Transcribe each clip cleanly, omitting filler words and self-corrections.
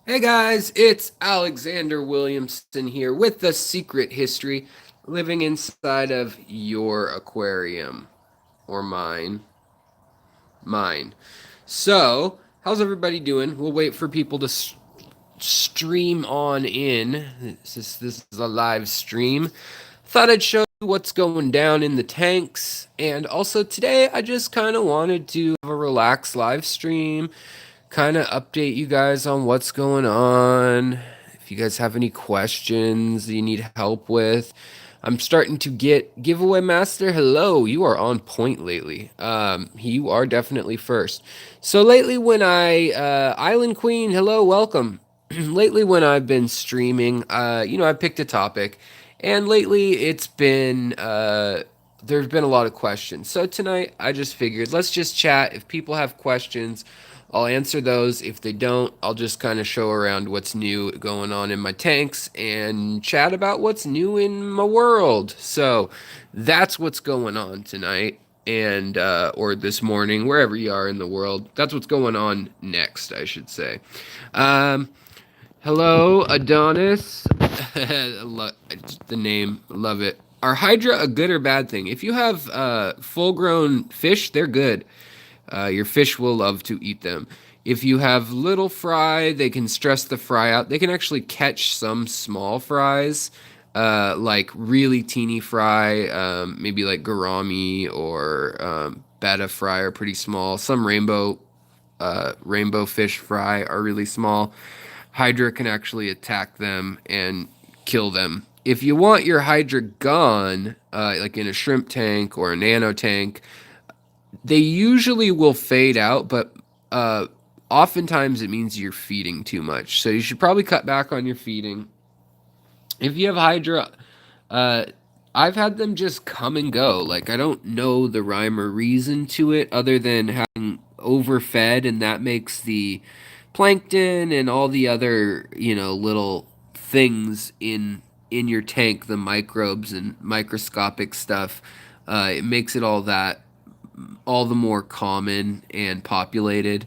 Hey guys, it's Alexander Williamson here with The Secret History, living inside of your aquarium. Or mine. Mine. So, how's everybody doing? We'll wait for people to stream on in. This is a live stream. Thought I'd show you what's going down in the tanks. And also today, I just kind of wanted to have a relaxed live stream, kind of update you guys on what's going on. If you guys have any questions that you need help with, I'm starting to get giveaway master. Hello, you are on point lately. You are definitely first. So lately, when Island Queen, hello, welcome. Lately, when I've been streaming, I picked a topic, and lately it's been there's been a lot of questions. So tonight, I just figured let's just chat. If people have questions, I'll answer those. If they don't, I'll just kind of show around what's new going on in my tanks and chat about what's new in my world. So that's what's going on tonight and or this morning, wherever you are in the world. That's what's going on next, I should say. Um, Hello, Adonis. The name, love it. Are Hydra a good or bad thing? If you have full-grown fish, they're good. Your fish will love to eat them. If you have little fry, they can stress the fry out. They can actually catch some small fries, like really teeny fry, maybe like gourami or betta fry are pretty small. Some rainbow fish fry are really small. Hydra can actually attack them and kill them. If you want your Hydra gone, like in a shrimp tank or a nano tank, they usually will fade out, but uh, oftentimes it means you're feeding too much. So you should probably cut back on your feeding. If you have Hydra, uh, I've had them just come and go. Like, I don't know the rhyme or reason to it other than having overfed, and that makes the plankton and all the other, little things in your tank, the microbes and microscopic stuff, it makes it all the more common and populated.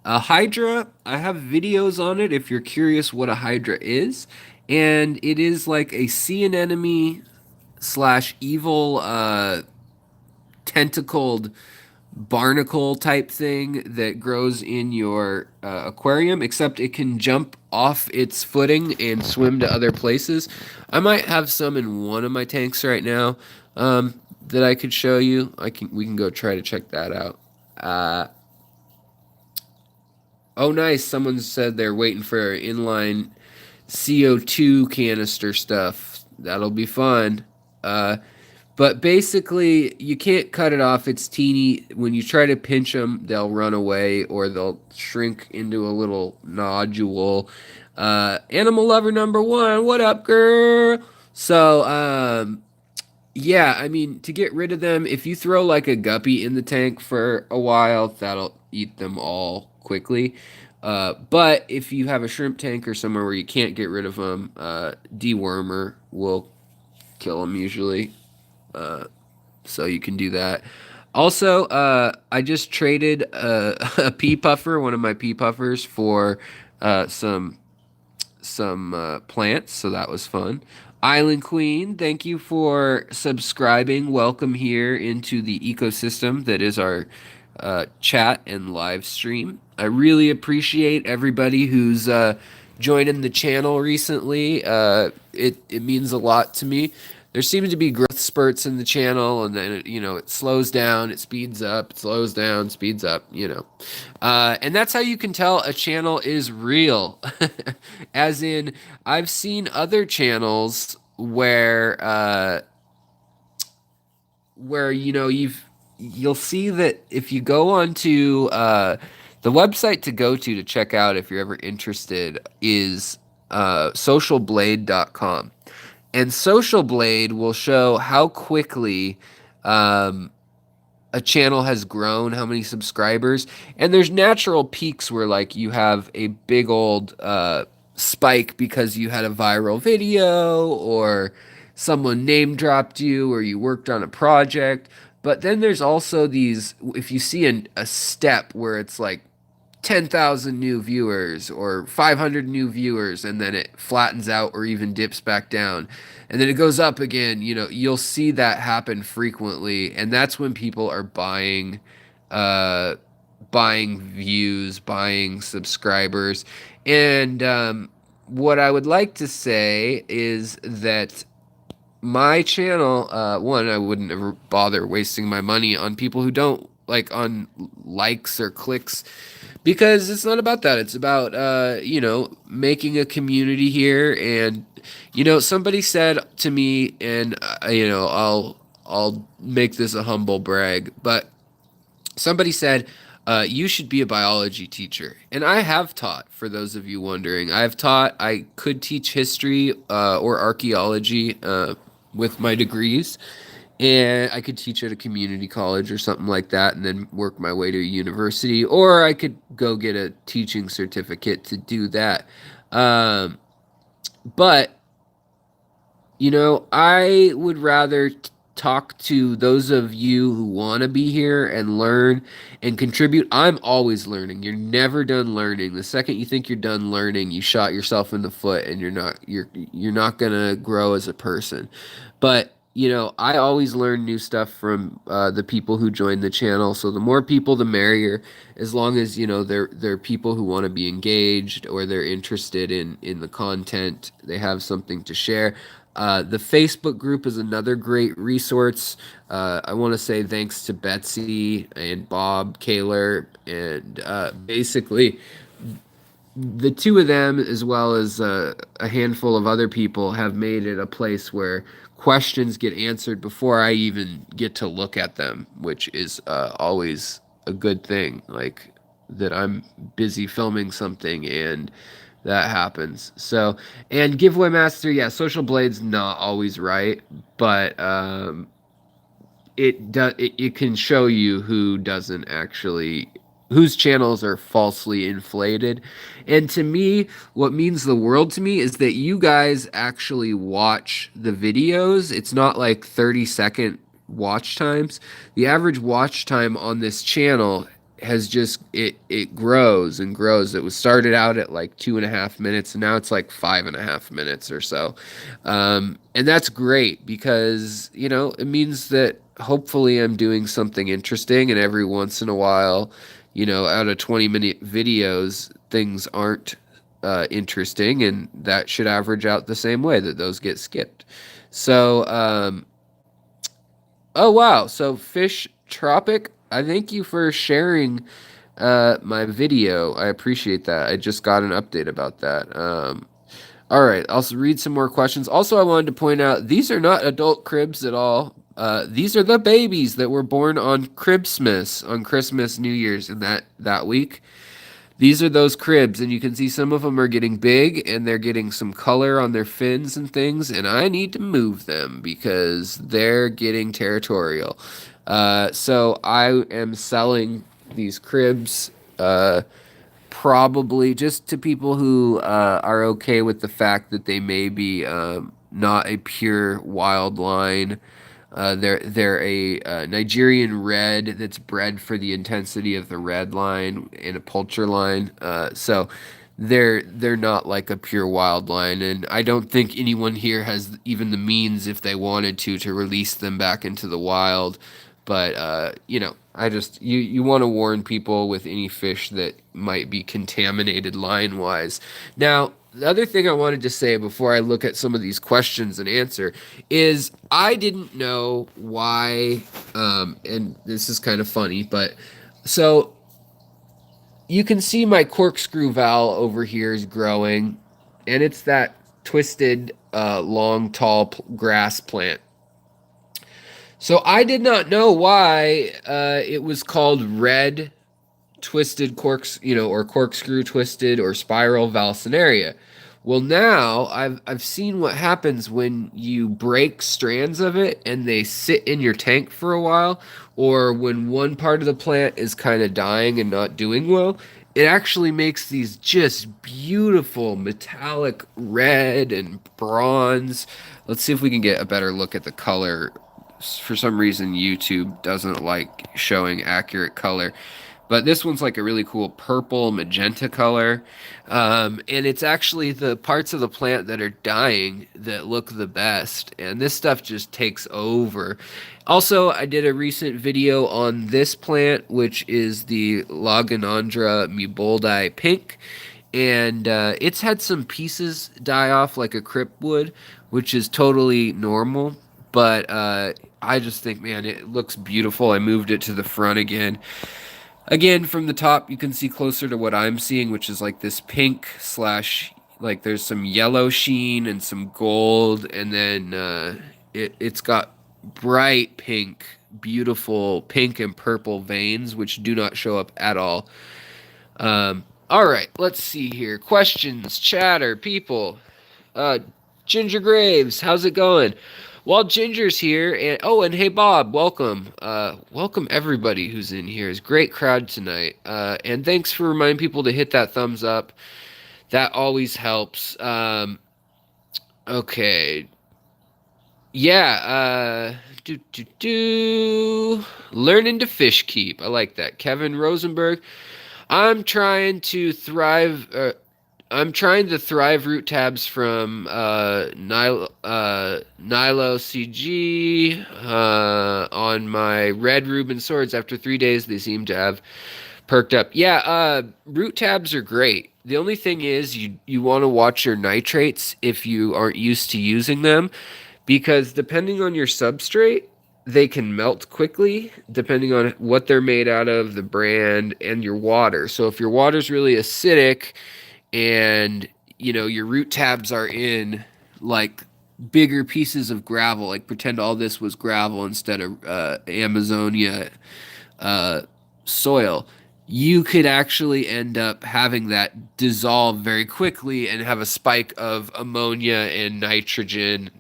A Hydra, I have videos on it if you're curious what a Hydra is. And it is like a sea anemone slash evil tentacled barnacle type thing that grows in your aquarium, except it can jump off its footing and swim to other places. I might have some in one of my tanks right now that I could show you. We can go try to check that out. Uh, oh, nice! Someone said they're waiting for inline CO2 canister stuff. That'll be fun. Uh, but basically, you can't cut it off. It's teeny. When you try to pinch them, they'll run away or they'll shrink into a little nodule. Animal lover number one, what up, girl? So, yeah, I mean, to get rid of them, if you throw like a guppy in the tank for a while, that'll eat them all quickly. But if you have a shrimp tank or somewhere where you can't get rid of them, dewormer will kill them usually. So you can do that. Also, I just traded a pea puffer, one of my pea puffers, for uh, some some plants, so that was fun. Island Queen, thank you for subscribing. Welcome here into the ecosystem that is our chat and live stream. I really appreciate everybody who's joining the channel recently. It means a lot to me. There seems to be growth spurts in the channel, and then it slows down, it speeds up, it slows down, speeds up. And that's how you can tell a channel is real. As in, I've seen other channels where you'll see that if you go onto the website to go to check out if you're ever interested is socialblade.com. And Social Blade will show how quickly um, a channel has grown, how many subscribers, and there's natural peaks where like you have a big old spike because you had a viral video or someone name dropped you or you worked on a project. But then there's also these, if you see a step where it's like 10,000 new viewers or 500 new viewers, and then it flattens out or even dips back down. And then it goes up again. You'll see that happen frequently. And that's when people are uh, buying views, buying subscribers. And what I would like to say is that my channel, one, I wouldn't ever bother wasting my money on people who don't like on likes or clicks because it's not about that. It's about, making a community here. And, somebody said to me, and, I'll make this a humble brag, but somebody said, you should be a biology teacher. And I have taught, for those of you wondering. I've taught, I could teach history or archaeology with my degrees. And I could teach at a community college or something like that and then work my way to a university. Or I could go get a teaching certificate to do that. But I would rather talk to those of you who want to be here and learn and contribute. I'm always learning. You're never done learning. The second you think you're done learning, you shot yourself in the foot and you're not going to grow as a person. But I always learn new stuff from the people who join the channel. So the more people, the merrier. As long as they're people who want to be engaged or they're interested in the content, they have something to share. The Facebook group is another great resource. I want to say thanks to Betsy and Bob Kaler, and basically the two of them, as well as a handful of other people, have made it a place where questions get answered before I even get to look at them, which is always a good thing. Like that I'm busy filming something and that happens. So, and Giveaway Master, yeah, Social Blade's not always right, but it can show you who doesn't actually whose channels are falsely inflated. And to me, what means the world to me is that you guys actually watch the videos. It's not like 30-second watch times. The average watch time on this channel has just it grows and grows. It was started out at like 2.5 minutes, and now it's like 5.5 minutes or so. And that's great because it means that hopefully I'm doing something interesting, and every once in a while, out of 20-minute videos, things aren't interesting, and that should average out the same way that those get skipped. So, oh wow, so Fish Tropic, I thank you for sharing my video. I appreciate that. I just got an update about that. All right, I'll read some more questions. Also, I wanted to point out these are not adult cribs at all. These are the babies that were born on Cribsmas, on Christmas, New Year's, and that week. These are those cribs, and you can see some of them are getting big, and they're getting some color on their fins and things, and I need to move them because they're getting territorial. So I am selling these cribs. Probably just to people who are okay with the fact that they may be not a pure wild line. They're a Nigerian red that's bred for the intensity of the red line and a poultry line. So they're not like a pure wild line, and I don't think anyone here has even the means, if they wanted to release them back into the wild. But I just you want to warn people with any fish that might be contaminated line wise. Now, the other thing I wanted to say before I look at some of these questions and answer is I didn't know why, and this is kind of funny, but so you can see my corkscrew valve over here is growing, and it's that twisted, long, tall grass plant. So I did not know why it was called red twisted or corkscrew twisted or spiral valsinaria. Well, now I've seen what happens when you break strands of it and they sit in your tank for a while, or when one part of the plant is kind of dying and not doing well. It actually makes these just beautiful metallic red and bronze. Let's see if we can get a better look at the color. For some reason, YouTube doesn't like showing accurate color. But this one's like a really cool purple magenta color. And it's actually the parts of the plant that are dying that look the best. And this stuff just takes over. Also, I did a recent video on this plant, which is the Lagonandra muboldi pink. And it's had some pieces die off like a crypt would, which is totally normal. But I just think, man, it looks beautiful. I moved it to the front again. Again, from the top, you can see closer to what I'm seeing, which is like this pink slash, like there's some yellow sheen and some gold, and then it's got bright pink, beautiful pink and purple veins, which do not show up at all. All right, let's see here. Questions, chatter, people. Uh, Ginger Graves, how's it going? Well, Ginger's here, and oh, and hey, Bob, welcome. Welcome everybody who's in here. It's a great crowd tonight. And thanks for reminding people to hit that thumbs up. That always helps. Okay. Yeah. Learning to fish keep. I like that. Kevin Rosenberg. I'm trying to thrive. I'm trying to thrive root tabs from Nilo CG on my red Reuben swords. After 3 days, they seem to have perked up. Yeah, root tabs are great. The only thing is you want to watch your nitrates if you aren't used to using them, because depending on your substrate, they can melt quickly depending on what they're made out of, the brand, and your water. So if your water's really acidic and your root tabs are in like bigger pieces of gravel, like pretend all this was gravel instead of Amazonia uh, soil, you could actually end up having that dissolve very quickly and have a spike of ammonia and nitrogen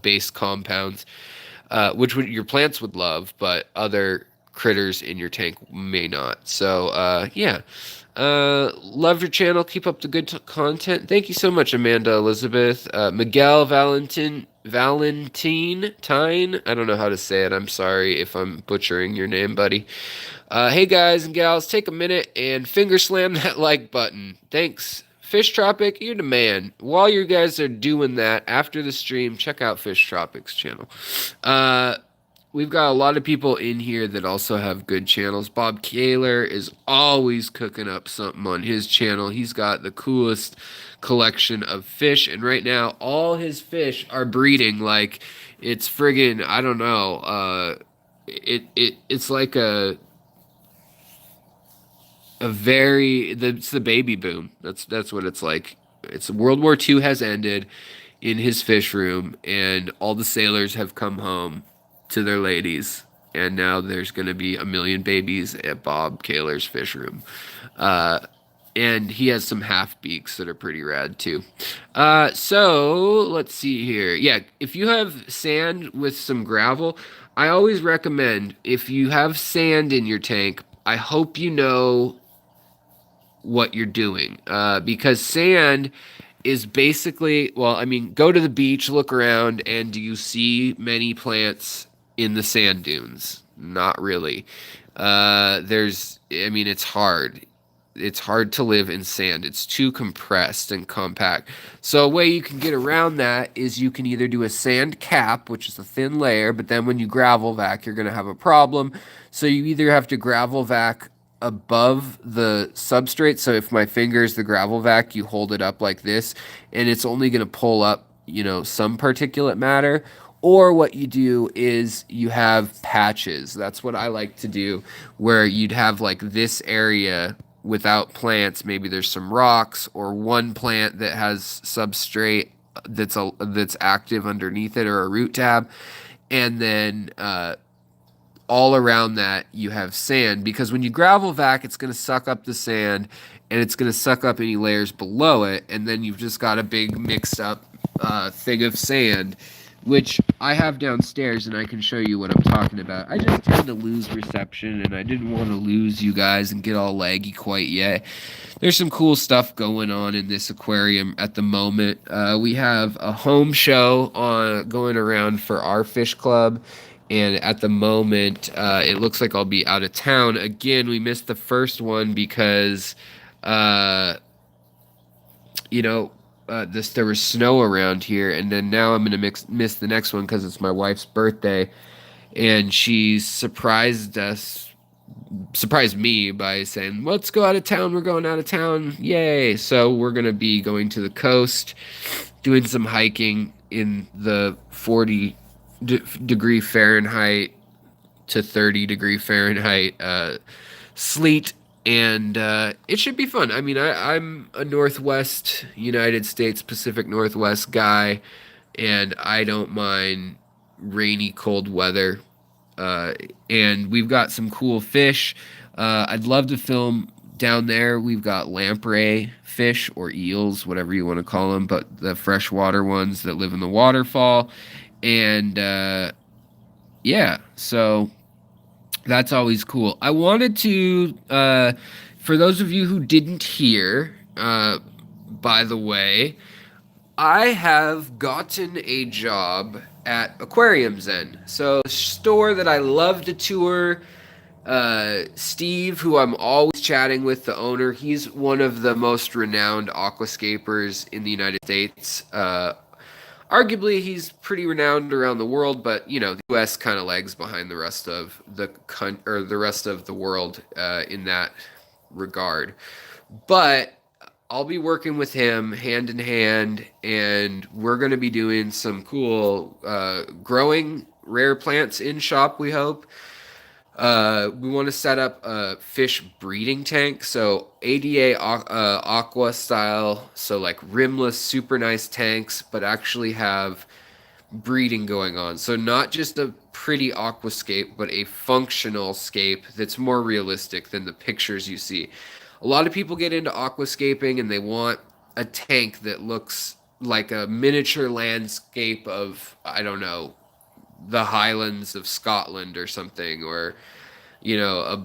based compounds, which your plants would love, but other critters in your tank may not. So, yeah. Love your channel. Keep up the good content. Thank you so much, Amanda Elizabeth. Miguel Valentine. I don't know how to say it. I'm sorry if I'm butchering your name, buddy. Hey guys and gals, take a minute and finger slam that like button. Thanks. Fish Tropic, you're the man. While you guys are doing that, after the stream, check out Fish Tropic's channel. We've got a lot of people in here that also have good channels. Bob Kaler is always cooking up something on his channel. He's got the coolest collection of fish, and right now all his fish are breeding like it's friggin', I don't know. It's like it's the baby boom. That's what it's like. It's World War II has ended in his fish room, and all the sailors have come home to their ladies, and now there's going to be a million babies at Bob Kaler's fish room. And he has some half beaks that are pretty rad too. So let's see here. Yeah, if you have sand with some gravel, I always recommend, if you have sand in your tank, I hope you know what you're doing, because sand is basically, well, I mean, go to the beach, look around, and do you see many plants in the sand dunes? Not really. I mean, it's hard. It's hard to live in sand. It's too compressed and compact. So a way you can get around that is you can either do a sand cap, which is a thin layer, but then when you gravel vac, you're going to have a problem. So you either have to gravel vac above the substrate. So if my finger is the gravel vac, you hold it up like this, and it's only going to pull up, some particulate matter. Or what you do is you have patches. That's what I like to do, where you'd have like this area without plants. Maybe there's some rocks or one plant that has substrate that's active underneath it, or a root tab, and then all around that you have sand, because when you gravel vac, it's going to suck up the sand and it's going to suck up any layers below it, and then you've just got a big mixed up thing of sand, which I have downstairs, and I can show you what I'm talking about. I just tend to lose reception, and I didn't want to lose you guys and get all laggy quite yet. There's some cool stuff going on in this aquarium at the moment. We have a home show going around for our fish club, And at the moment, it looks like I'll be out of town. Again, we missed the first one because, uh, you know, this there was snow around here, and then now I'm gonna miss the next one because it's my wife's birthday, and she surprised me by saying, "Let's go out of town. We're going out of town. Yay!" So we're going to be going to the coast, doing some hiking in the 40 degree Fahrenheit to 30-degree Fahrenheit sleet. And it should be fun. I mean, I'm a Northwest United States Pacific Northwest guy, and I don't mind rainy, cold weather. uh, and we've got some cool fish. I'd love to film down there. We've got lamprey fish or eels, whatever you want to call them, but the freshwater ones that live in the waterfall. And yeah, so that's always cool. I wanted to, for those of you who didn't hear, by the way, I have gotten a job at Aquariums Zen. So, a store that I love to tour. Steve, who I'm always chatting with, the owner, he's one of the most renowned aquascapers in the United States. Arguably, he's pretty renowned around the world, but the U.S. kind of lags behind the rest of the rest of the world in that regard. But I'll be working with him hand in hand, and we're going to be doing some cool growing rare plants in shop, we hope. We want to set up a fish breeding tank, so ADA aqua style, so like rimless, super nice tanks, but actually have breeding going on. So not just a pretty aquascape, but a functional scape that's more realistic than the pictures you see. A lot of people get into aquascaping and they want a tank that looks like a miniature landscape of, I don't know, the Highlands of Scotland or something, or a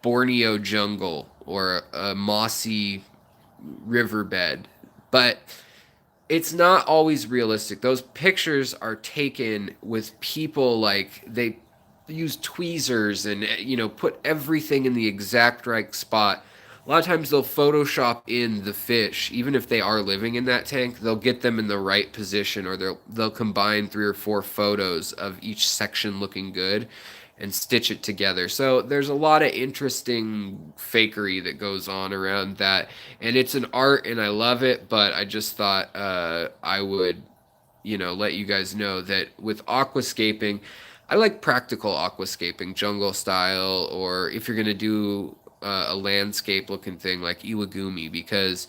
Borneo jungle or a mossy riverbed. But it's not always realistic. Those pictures are taken with people, like they use tweezers and put everything in the exact right spot. A lot of times they'll Photoshop in the fish, even if they are living in that tank. They'll get them in the right position, or they'll combine three or four photos of each section looking good and stitch it together. So there's a lot of interesting fakery that goes on around that, and it's an art, and I love it. But I just thought I would, let you guys know that with aquascaping, I like practical aquascaping, jungle style, or if you're gonna do a landscape looking thing like Iwagumi, because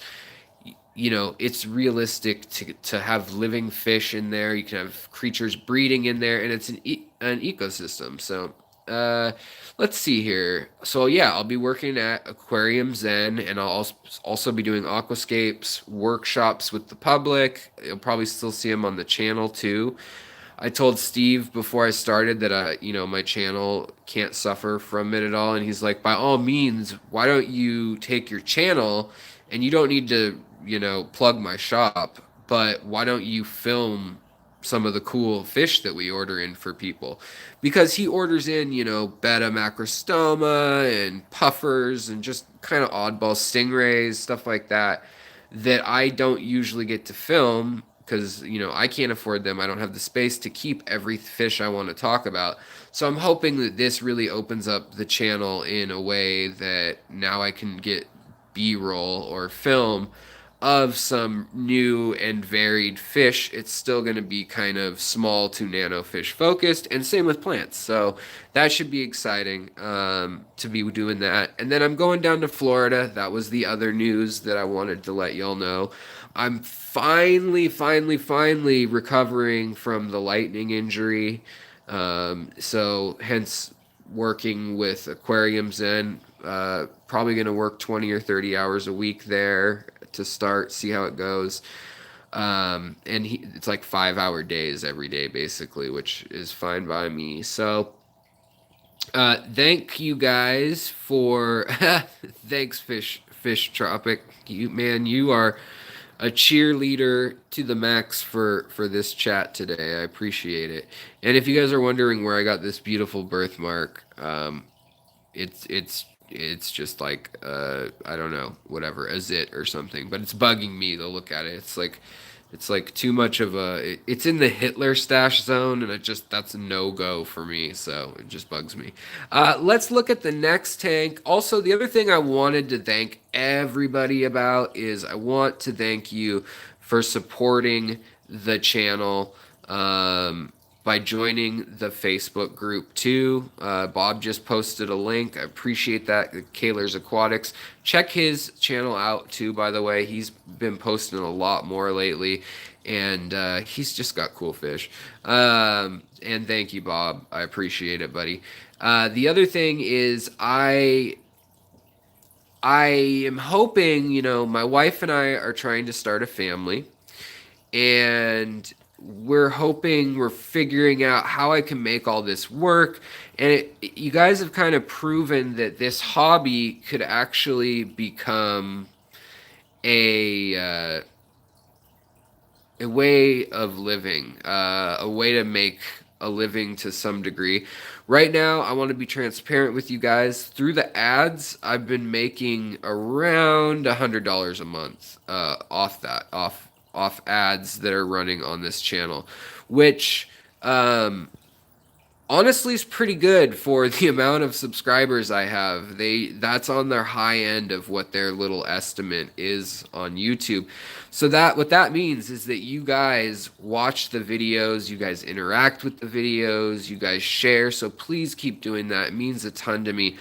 it's realistic to have living fish in there. You can have creatures breeding in there, and it's an ecosystem. So, uh, let's see here. So yeah, I'll be working at Aquarium Zen, and I'll also be doing aquascapes workshops with the public. You'll probably still see them on the channel too. I told Steve before I started that my channel can't suffer from it at all, and he's like, by all means, why don't you take your channel, and you don't need to, plug my shop, but why don't you film some of the cool fish that we order in for people? Because he orders in, betta macrostoma and puffers and just kind of oddball stingrays, stuff like that I don't usually get to film because I can't afford them. I don't have the space to keep every fish I want to talk about. So I'm hoping that this really opens up the channel in a way that now I can get B-roll or film of some new and varied fish. It's still going to be kind of small to nano fish focused, and same with plants. So that should be exciting to be doing that. And then I'm going down to Florida. That was the other news that I wanted to let y'all know. I'm finally recovering from the lightning injury. So hence working with Aquariums Zen. Probably going to work 20 or 30 hours a week there to start, see how it goes. And it's like 5-hour days every day, basically, which is fine by me. So, thank you guys for, thanks, Fish Tropic. You are a cheerleader to the max for this chat today. I appreciate it. And if you guys are wondering where I got this beautiful birthmark, it's just like I don't know, whatever, a zit or something, but it's bugging me to look at it. It's like too much of it's in the Hitler stash zone, and that's a no go for me, so it just bugs me. Let's look at the next tank. Also, the other thing I wanted to thank everybody about is I want to thank you for supporting the channel. By joining the Facebook group too. Bob just posted a link. I appreciate that. Kaler's Aquatics. Check his channel out too, by the way. He's been posting a lot more lately, and he's just got cool fish. And thank you, Bob. I appreciate it, buddy. The other thing is I am hoping, my wife and I are trying to start a family, and we're figuring out how I can make all this work. And you guys have kind of proven that this hobby could actually become a a way of living, a way to make a living to some degree. Right now, I want to be transparent with you guys. Through the ads, I've been making around $100 a month off ads that are running on this channel, which honestly is pretty good for the amount of subscribers I have. That's on their high end of what their little estimate is on YouTube. So what that means is that you guys watch the videos, you guys interact with the videos, you guys share. So please keep doing that. It means a ton to me.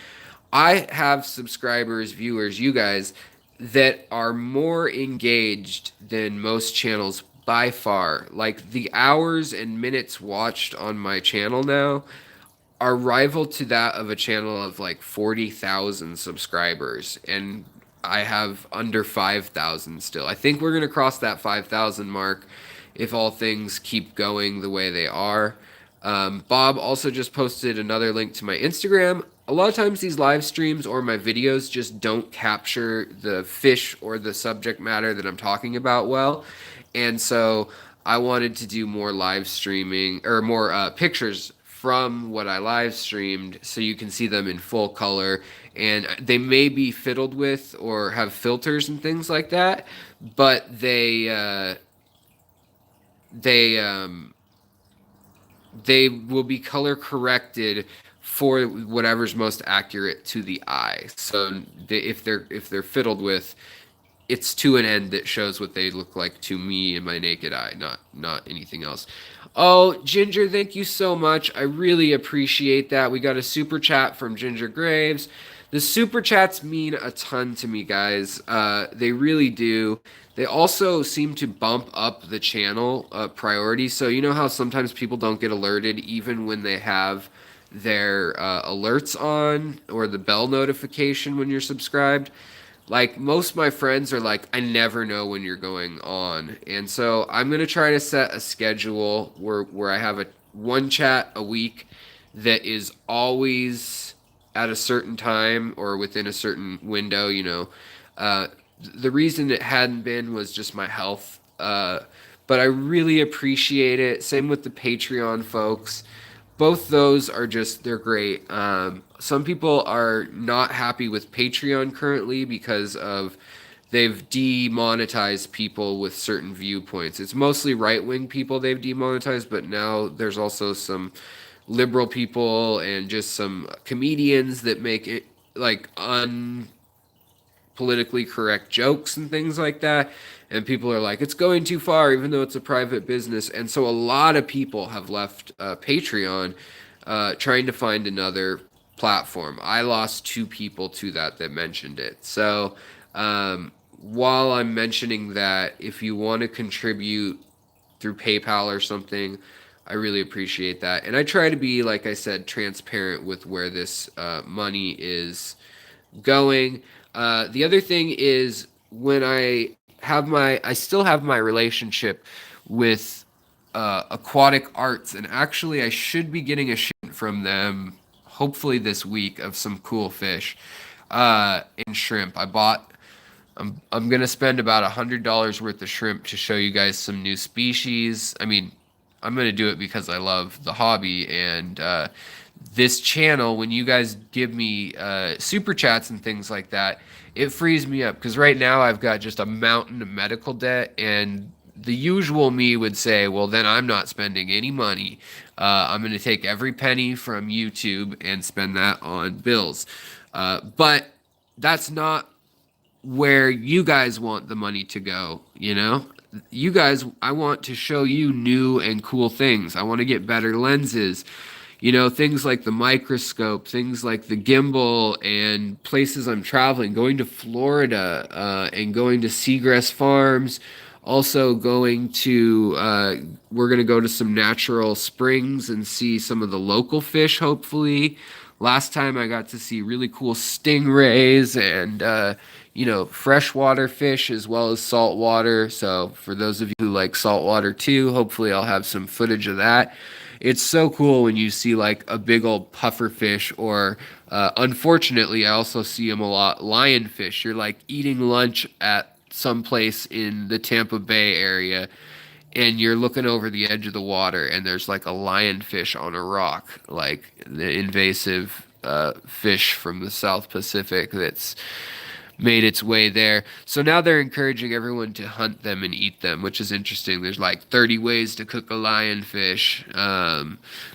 I have subscribers, viewers, you guys that are more engaged than most channels by far. Like the hours and minutes watched on my channel now are rival to that of a channel of like 40,000 subscribers, and I have under 5,000 still. I think we're going to cross that 5,000 mark if all things keep going the way they are. Bob also just posted another link to my Instagram. A lot of times these live streams or my videos just don't capture the fish or the subject matter that I'm talking about well. And so I wanted to do more live streaming or more pictures from what I live streamed so you can see them in full color. And they may be fiddled with or have filters and things like that, but they they will be color corrected for whatever's most accurate to the eye. So if they're fiddled with, it's to an end that shows what they look like to me in my naked eye, not anything else. Oh, Ginger, thank you so much. I really appreciate that. We got a super chat from Ginger Graves. The super chats mean a ton to me, guys. They really do. They also seem to bump up the channel priority. So you know how sometimes people don't get alerted even when they have their alerts on or the bell notification when you're subscribed? Like most of my friends are like, I never know when you're going on. And so I'm going to try to set a schedule where I have one chat a week that is always at a certain time or within a certain window. The reason it hadn't been was just my health. But I really appreciate it. Same with the Patreon folks. Both those they're great. Some people are not happy with Patreon currently because they've demonetized people with certain viewpoints. It's mostly right-wing people they've demonetized, but now there's also some liberal people and just some comedians that make it like politically correct jokes and things like that. And people are like, it's going too far, even though it's a private business. And so a lot of people have left Patreon trying to find another platform. I lost two people to that mentioned it. So while I'm mentioning that, if you want to contribute through PayPal or something, I really appreciate that. And I try to be, like I said, transparent with where this money is going. The other thing is when I still have my relationship with Aquatic Arts, and actually I should be getting a shipment from them hopefully this week of some cool fish and shrimp. I bought I'm gonna spend about $100 worth of shrimp to show you guys some new species. I mean, I'm gonna do it because I love the hobby and this channel. When you guys give me super chats and things like that, it frees me up because right now I've got just a mountain of medical debt, and the usual me would say, well, then I'm not spending any money. I'm gonna take every penny from YouTube and spend that on bills. But that's not where you guys want the money to go, you know? You guys, I want to show you new and cool things. I want to get better lenses, you know, things like the microscope, things like the gimbal, and places I'm traveling, going to Florida, and going to seagrass farms. Also, we're going to go to some natural springs and see some of the local fish, hopefully. Last time I got to see really cool stingrays and, freshwater fish as well as saltwater. So, for those of you who like saltwater too, hopefully I'll have some footage of that. It's so cool when you see like a big old puffer fish, or unfortunately, I also see them a lot, lionfish. You're like eating lunch at some place in the Tampa Bay area, and you're looking over the edge of the water, and there's like a lionfish on a rock, like the invasive fish from the South Pacific that's made its way there. So now they're encouraging everyone to hunt them and eat them, which is interesting. There's like 30 ways to cook a lionfish.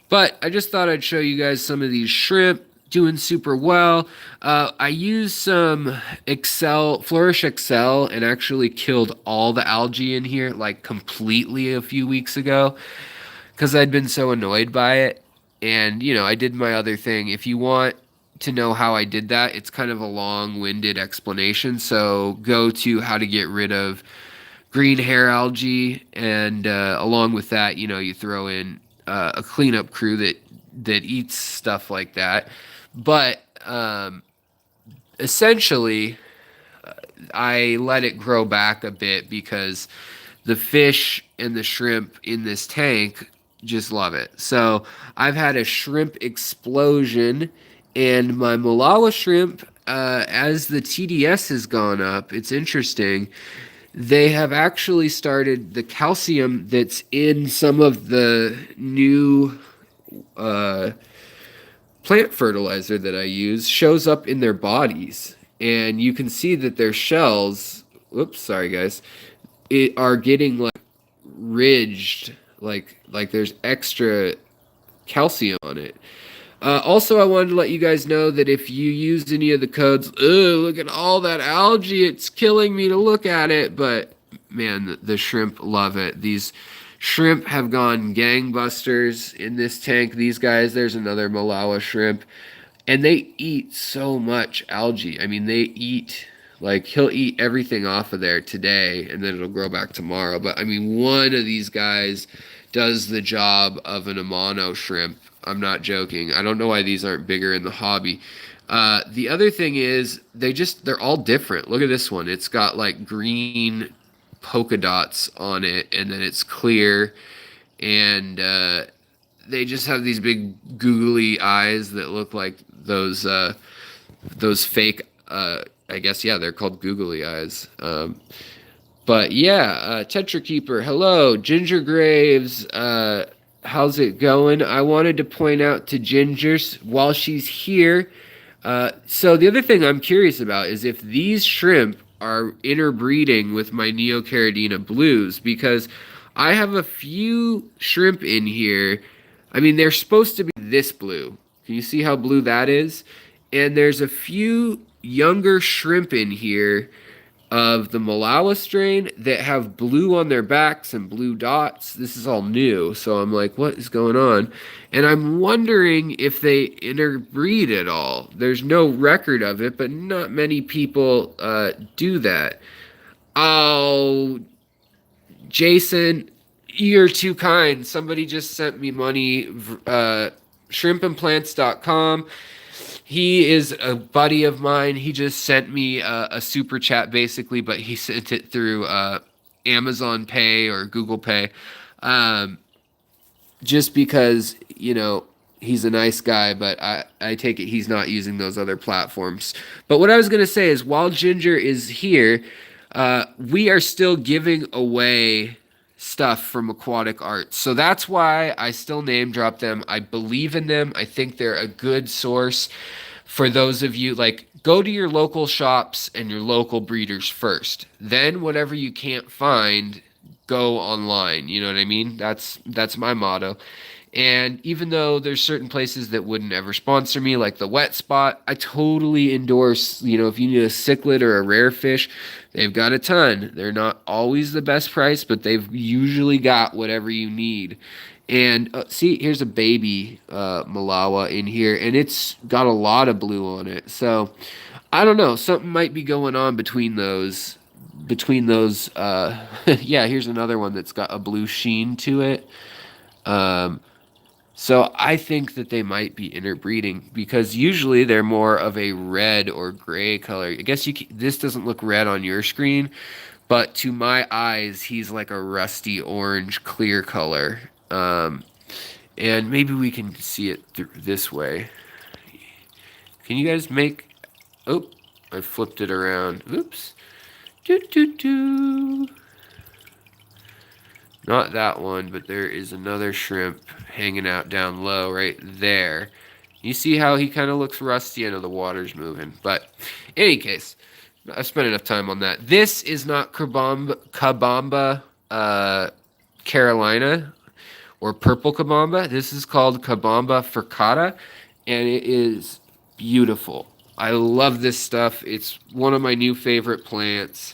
But I just thought I'd show you guys some of these shrimp doing super well. I used some Flourish Excel, and actually killed all the algae in here like completely a few weeks ago because I'd been so annoyed by it. And, I did my other thing. If you want to know how I did that, it's kind of a long-winded explanation. So go to how to get rid of green hair algae, and along with that, you throw in a cleanup crew that eats stuff like that. But essentially, I let it grow back a bit because the fish and the shrimp in this tank just love it. So I've had a shrimp explosion, and my Malawa shrimp, as the TDS has gone up, it's interesting. They have actually started the calcium that's in some of the new uh, plant fertilizer that I use shows up in their bodies, and you can see that their shells, whoops, sorry guys, are getting like ridged, like there's extra calcium on it. Also, I wanted to let you guys know that if you use any of the codes, look at all that algae, it's killing me to look at it, but man, the shrimp love it. These shrimp have gone gangbusters in this tank. These guys, there's another Malawa shrimp, and they eat so much algae. I mean, they eat, like, he'll eat everything off of there today, and then it'll grow back tomorrow. But I mean, one of these guys does the job of an Amano shrimp. I'm not joking. I don't know why these aren't bigger in the hobby. The other thing is they're all different. Look at this one. It's got like green polka dots on it, and then it's clear, and they just have these big googly eyes that look like those fake. I guess, yeah, they're called googly eyes. But yeah, Tetra Keeper, hello, Ginger Graves. How's it going? I wanted to point out to Ginger while she's here. So the other thing I'm curious about is if these shrimp are interbreeding with my Neocaridina blues, because I have a few shrimp in here. I mean, they're supposed to be this blue. Can you see how blue that is? And there's a few younger shrimp in here of the Malawa strain that have blue on their backs and blue dots. This is all new, so I'm like, what is going on? And I'm wondering if they interbreed at all. There's no record of it, but not many people do that. Oh, Jason, you're too kind. Somebody just sent me money. Shrimpandplants.com. He is a buddy of mine. He just sent me a super chat basically, but he sent it through Amazon Pay or Google Pay. Just because, he's a nice guy, but I take it he's not using those other platforms. But what I was going to say is while Ginger is here, we are still giving away stuff from aquatic arts. So that's why I still name drop them. I believe in them. I think they're a good source for those of you like go to your local shops and your local breeders first. Then whatever you can't find, go online. You know what I mean? That's my motto. And even though there's certain places that wouldn't ever sponsor me, like the Wet Spot, I totally endorse, if you need a cichlid or a rare fish, they've got a ton. They're not always the best price, but they've usually got whatever you need. And see, here's a baby Malawa in here, and it's got a lot of blue on it. So I don't know, something might be going on between those. Yeah, here's another one that's got a blue sheen to it. So I think that they might be interbreeding because usually they're more of a red or gray color. I guess this doesn't look red on your screen, but to my eyes, he's like a rusty orange clear color. And maybe we can see it this way. Can you guys make? Oh, I flipped it around. Oops. Doo doo doo. Not that one, but there is another shrimp hanging out down low right there. You see how he kind of looks rusty? I know the water's moving. But in any case, I've spent enough time on that. This is not Kabamba, Carolina, or purple Kabamba. This is called Kabamba furcata, and it is beautiful. I love this stuff. It's one of my new favorite plants.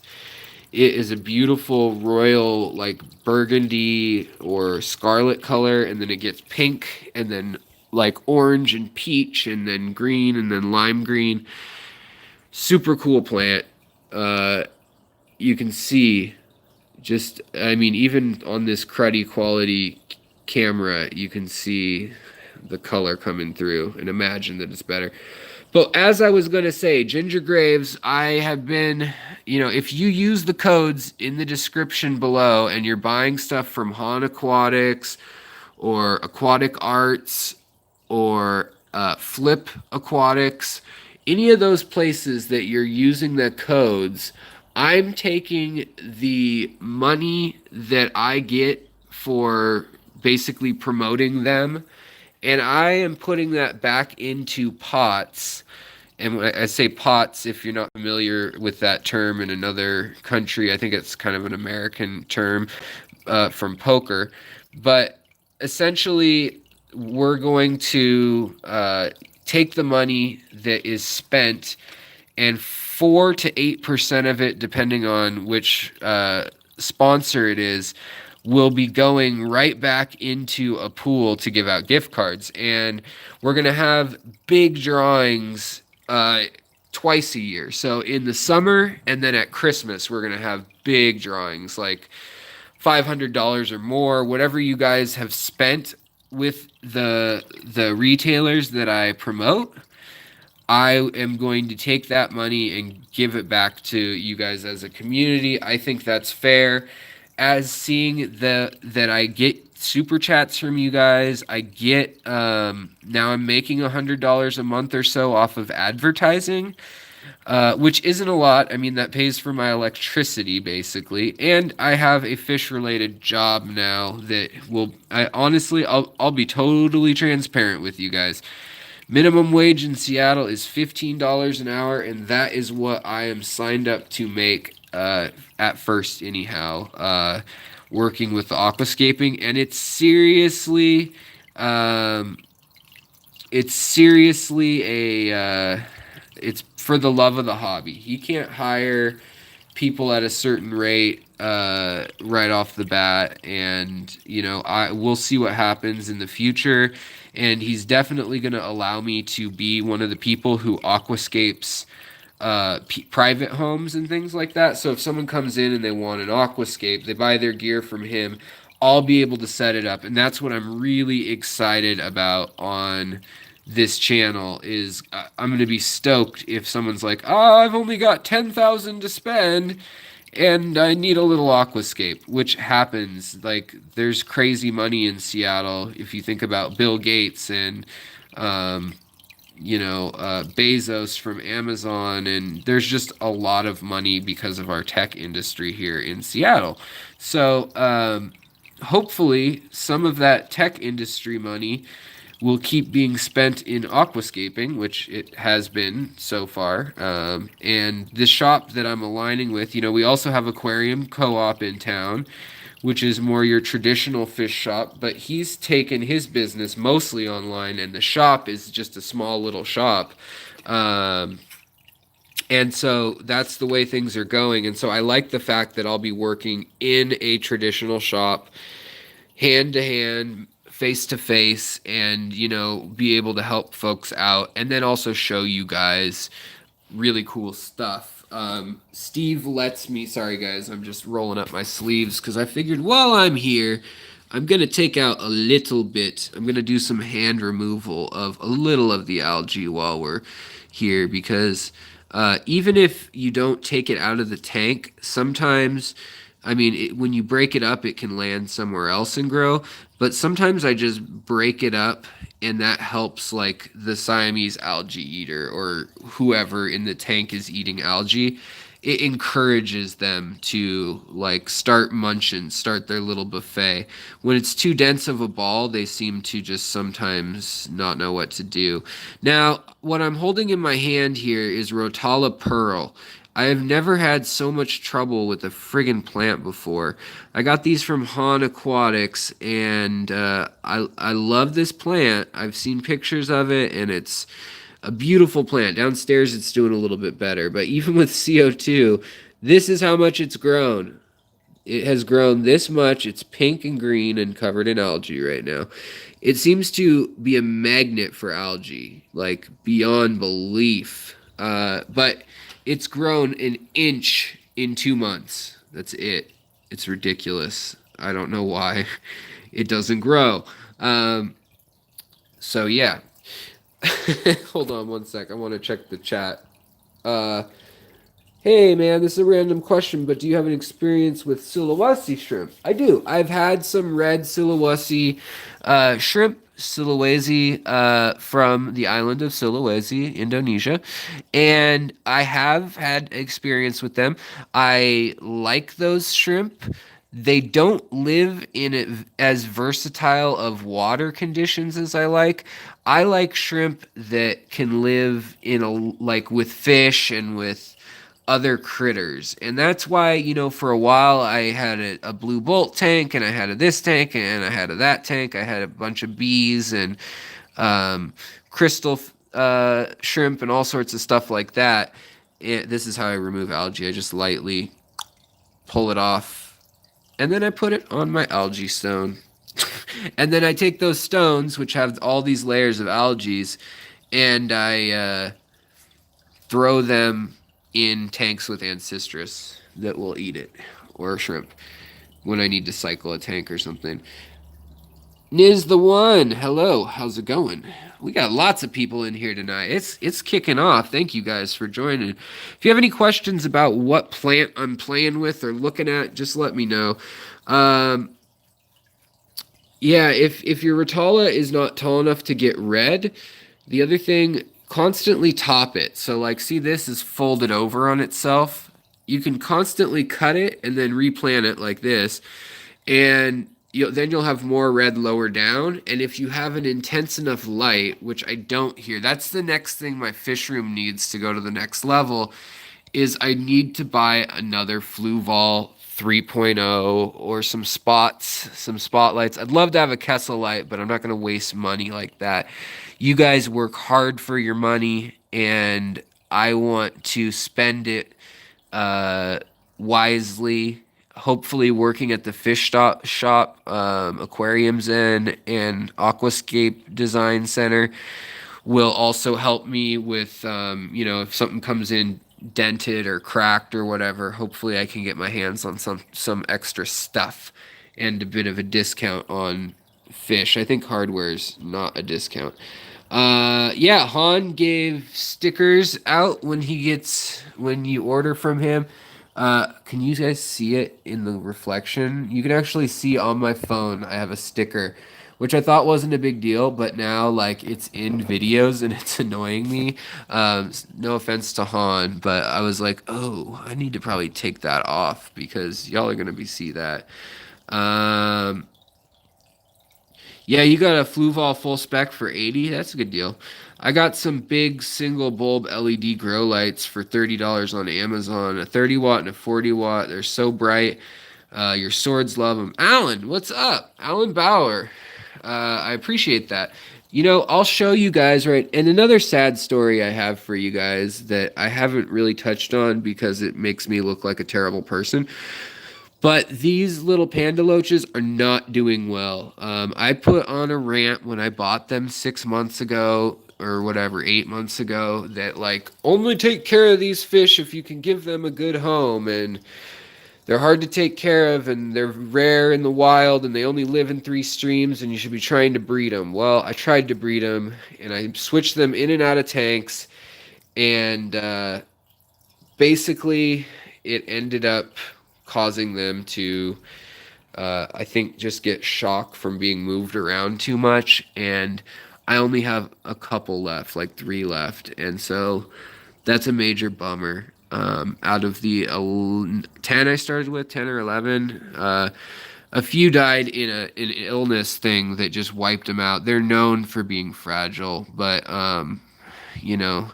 It is a beautiful royal, like burgundy or scarlet color, and then it gets pink, and then like orange and peach, and then green, and then lime green. Super cool plant. You can see I mean, even on this cruddy quality camera, you can see the color coming through and imagine that it's better. But as I was going to say, Ginger Graves, I have been, if you use the codes in the description below and you're buying stuff from Han Aquatics or Aquatic Arts or Flip Aquatics, any of those places that you're using the codes, I'm taking the money that I get for basically promoting them and I am putting that back into pots. And when I say pots, if you're not familiar with that term in another country, I think it's kind of an American term from poker. But essentially, we're going to take the money that is spent and 4 to 8% of it, depending on which sponsor it is, will be going right back into a pool to give out gift cards. And we're going to have big drawings twice a year. So in the summer and then at Christmas, we're going to have big drawings like $500 or more, whatever you guys have spent with the retailers that I promote. I am going to take that money and give it back to you guys as a community. I think that's fair. As seeing that I get super chats from you guys, I get now I'm making $100 a month or so off of advertising, which isn't a lot. I mean, that pays for my electricity basically, and I have a fish-related job now that I'll be totally transparent with you guys. Minimum wage in Seattle is $15 an hour, and that is what I am signed up to make at first anyhow, working with the aquascaping. And it's for the love of the hobby. You can't hire people at a certain rate right off the bat, and we'll see what happens in the future. And he's definitely going to allow me to be one of the people who aquascapes private homes and things like that. So if someone comes in and they want an aquascape, they buy their gear from him, I'll be able to set it up. And that's what I'm really excited about on this channel is I'm going to be stoked if someone's like, oh, I've only got $10,000 to spend and I need a little aquascape, which happens. Like, there's crazy money in Seattle if you think about Bill Gates and, um, Bezos from Amazon, and there's just a lot of money because of our tech industry here in Seattle. So, hopefully, some of that tech industry money will keep being spent in aquascaping, which it has been so far. And the shop that I'm aligning with, we also have aquarium co-op in town, which is more your traditional fish shop, but he's taken his business mostly online, and the shop is just a small little shop. Um, and so that's the way things are going. And so I like the fact that I'll be working in a traditional shop, hand to hand, face to face, and be able to help folks out, and then also show you guys really cool stuff. Steve lets me, sorry guys, I'm just rolling up my sleeves because I figured while I'm here, I'm going to take out a little bit. I'm going to do some hand removal of a little of the algae while we're here because even if you don't take it out of the tank, sometimes, I mean, when you break it up, it can land somewhere else and grow. But sometimes I just break it up, and that helps, like the Siamese algae eater or whoever in the tank is eating algae. It encourages them to like start munching, start their little buffet. When it's too dense of a ball, they seem to just sometimes not know what to do. Now, what I'm holding in my hand here is Rotala pearl. I have never had so much trouble with a friggin' plant before. I got these from Han Aquatics, and I love this plant. I've seen pictures of it, and it's a beautiful plant. Downstairs, it's doing a little bit better, but even with CO2, this is how much it's grown. It has grown this much. It's pink and green and covered in algae right now. It seems to be a magnet for algae, like beyond belief. But it's grown an inch in 2 months. That's it. It's ridiculous. I don't know why it doesn't grow. So yeah. Hold on one sec. I want to check the chat. Uh, Hey man, this is a random question, but do you have an experience with Sulawesi shrimp? I do. I've had some red Sulawesi shrimp, Sulawesi from the island of Sulawesi, Indonesia, and I have had experience with them. I like those shrimp. They don't live in as versatile of water conditions as I like. I like shrimp that can live in a like with fish and with other critters. And that's why, for a while I had a blue bolt tank, and I had a this tank, and I had a that tank. I had a bunch of bees and crystal shrimp and all sorts of stuff like that. This is how I remove algae. I just lightly pull it off, and then I put it on my algae stone. And then I take those stones, which have all these layers of algae, and I throw them in tanks with ancestris that will eat it, or shrimp when I need to cycle a tank or something. Niz the one, hello, how's it going? We got lots of people in here tonight. It's kicking off. Thank you guys for joining. If you have any questions about what plant I'm playing with or looking at, just let me know. Um, yeah, if your Rotala is not tall enough to get red, the other thing, constantly top it. So like, see, this is folded over on itself. You can constantly cut it and then replant it like this, and then you'll have more red lower down. And if you have an intense enough light, which I don't here, that's the next thing my fish room needs to go to the next level, is I need to buy another Fluval 3.0 or some spots, some spotlights. I'd love to have a Kessel light, but I'm not going to waste money like that. You guys work hard for your money, and I want to spend it uh, wisely. Hopefully, working at the shop, aquariums and aquascape design center will also help me with, if something comes in dented or cracked or whatever. Hopefully, I can get my hands on some extra stuff and a bit of a discount on fish. I think hardware is not a discount. Yeah, Han gave stickers out when you order from him. Can you guys see it in the reflection? You can actually see on my phone I have a sticker, which I thought wasn't a big deal, but now like it's in videos and it's annoying me. No offense to Han, but I was like, oh, I need to probably take that off because y'all are gonna be see that. Um, yeah, you got a Fluval full spec for 80. That's a good deal. I got some big single bulb LED grow lights for $30 on Amazon. A 30 watt and a 40 watt. They're so bright. Your swords love them. Alan, what's up? Alan Bauer. I appreciate that. You know, I'll show you guys, right? And another sad story I have for you guys that I haven't really touched on because it makes me look like a terrible person. But these little panda loaches are not doing well. I put on a rant when I bought them 6 months ago or whatever, 8 months ago, that like only take care of these fish if you can give them a good home. And they're hard to take care of and they're rare in the wild and they only live in three streams and you should be trying to breed them. Well, I tried to breed them and I switched them in and out of tanks and basically it ended up causing them to I think just get shock from being moved around too much and I only have a couple left, like three left, and so that's a major bummer. Out of the 10 I started with, 10 or 11, a few died in an illness thing that just wiped them out. They're known for being fragile, but you know,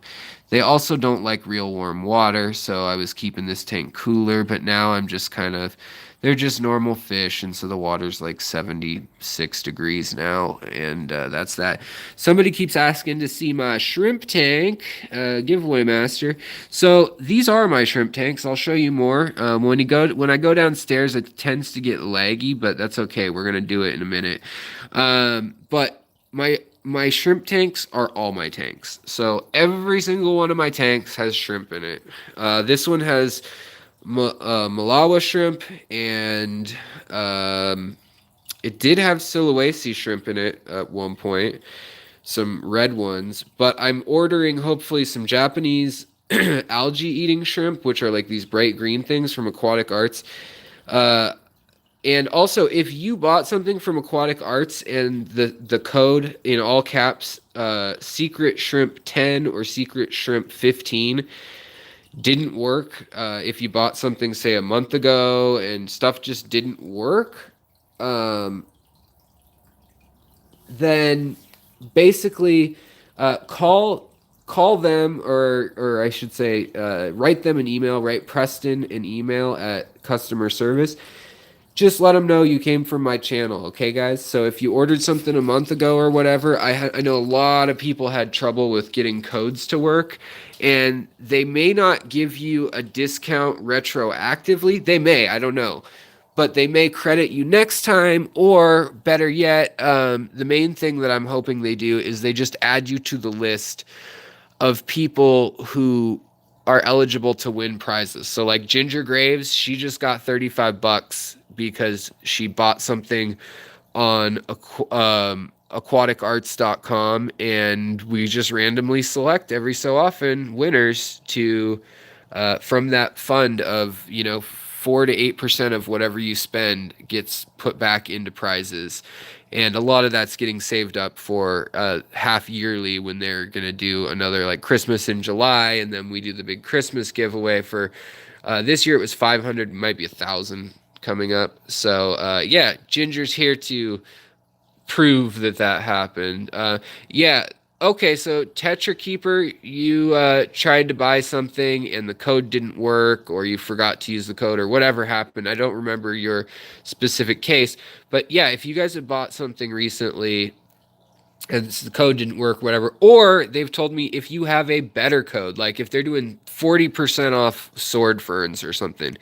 they also don't like real warm water, so I was keeping this tank cooler, but now I'm just kind of they're just normal fish, and so the water's like 76 degrees now, and that's that. Somebody keeps asking to see my shrimp tank, giveaway master. So these are my shrimp tanks. I'll show you more. When I go downstairs, it tends to get laggy, but that's okay. We're gonna do it in a minute. But my shrimp tanks are all my tanks. So every single one of my tanks has shrimp in it. This one has Malawi shrimp and it did have Sulawesi shrimp in it at one point, some red ones. But I'm ordering hopefully some Japanese algae eating shrimp, which are like these bright green things from Aquatic Arts. Uh, and also, if you bought something from Aquatic Arts and the code in all caps, Secret Shrimp 10 or Secret Shrimp 15 didn't work, if you bought something, say, a month ago and stuff just didn't work, um, then basically call them or I should say write them an email, write Preston an email at customer service. Just let them know you came from my channel, okay, guys? So if you ordered something a month ago or whatever, I know a lot of people had trouble with getting codes to work, and they may not give you a discount retroactively. They may, I don't know, but they may credit you next time, or better yet, the main thing that I'm hoping they do is they just add you to the list of people who are eligible to win prizes. So like Ginger Graves, she just got 35 bucks because she bought something on aquaticarts.com, and we just randomly select every so often winners to from that fund of 4 to 8% of whatever you spend gets put back into prizes. And a lot of that's getting saved up for half yearly when they're going to do another like Christmas in July. And then we do the big Christmas giveaway for this year. It was 500, might be 1,000 coming up. So yeah, Ginger's here to prove that that happened. Yeah. Okay, so Tetra Keeper, you tried to buy something and the code didn't work, or you forgot to use the code, or whatever happened. I don't remember your specific case, but yeah, if you guys have bought something recently and the code didn't work, whatever, or they've told me if you have a better code, like if they're doing 40% off sword ferns or something,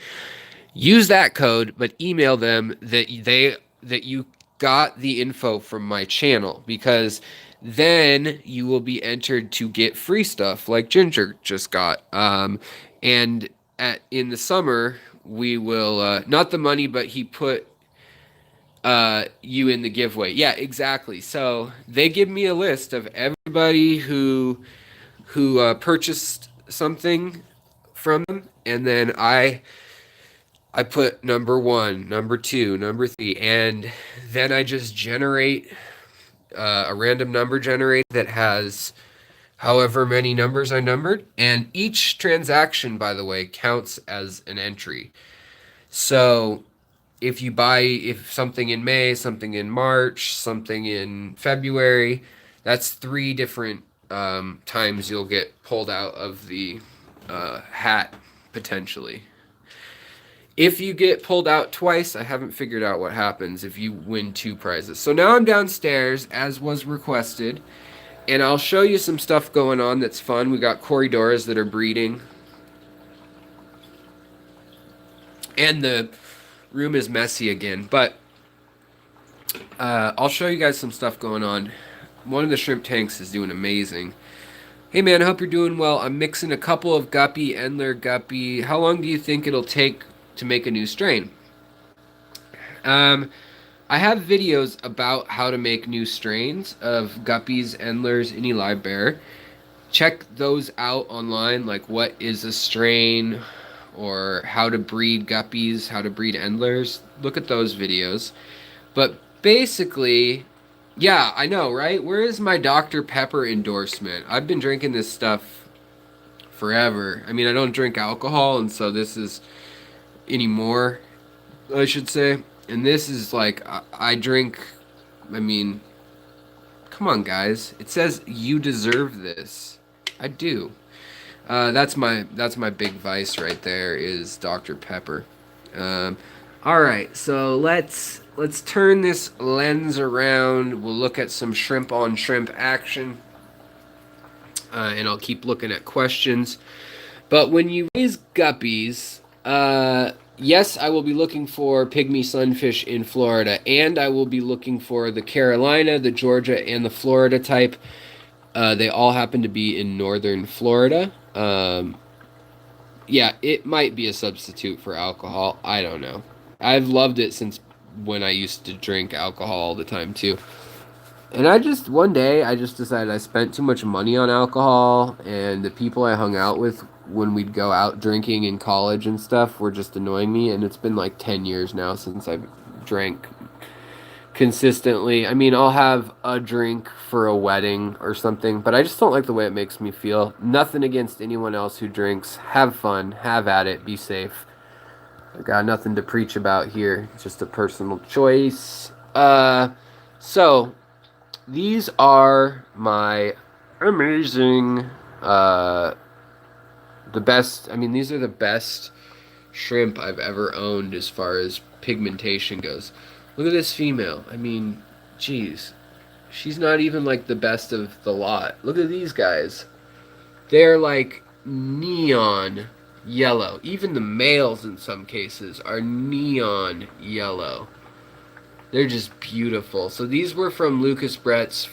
use that code, but email them that you got the info from my channel, because then you will be entered to get free stuff like Ginger just got. And in the summer we will not the money, but he put you in the giveaway. Yeah, exactly. So they give me a list of everybody who purchased something from them, and then I I put number one, number two, number three, and then I just generate a random number generator that has however many numbers I numbered. And each transaction, by the way, counts as an entry. So if you buy if something in May, something in March, something in February, that's three different times you'll get pulled out of the hat potentially. If you get pulled out twice, I haven't figured out what happens if you win two prizes. So now I'm downstairs as was requested, and I'll show you some stuff going on that's fun. We got corridors that are breeding, and the room is messy again, but I'll show you guys some stuff going on. One of the shrimp tanks is doing amazing. Hey man, I hope you're doing well. I'm mixing a couple of guppy, Endler guppy. How long do you think it'll take to make a new strain? Um, I have videos about how to make new strains of guppies, Endlers, any live bear. Check those out online, like what is a strain, or how to breed guppies, how to breed Endlers. Look at those videos. But basically, yeah, I know, right? Where is my Dr. Pepper endorsement? I've been drinking this stuff forever. I mean, I don't drink alcohol, and so this is anymore, I should say. And this is like, I drink, I mean, come on, guys. It says you deserve this. I do. That's my big vice right there is Dr. Pepper. All right, so let's turn this lens around. We'll look at some shrimp on shrimp action, and I'll keep looking at questions. But when you raise guppies, yes, I will be looking for pygmy sunfish in Florida, and I will be looking for the Carolina, the Georgia, and the Florida type. They all happen to be in northern Florida. Yeah, it might be a substitute for alcohol. I don't know. I've loved it since when I used to drink alcohol all the time too. And one day, I just decided I spent too much money on alcohol, and the people I hung out with when we'd go out drinking in college and stuff were just annoying me. And it's been like 10 years now since I've drank consistently. I mean, I'll have a drink for a wedding or something, but I just don't like the way it makes me feel. Nothing against anyone else who drinks. Have fun, have at it, be safe. I got nothing to preach about here. It's just a personal choice. So these are my amazing, the best. I mean, these are the best shrimp I've ever owned as far as pigmentation goes. Look at this female. I mean, geez. She's not even like the best of the lot. Look at these guys. They're like neon yellow. Even the males in some cases are neon yellow. They're just beautiful. So these were from Lucas Brett's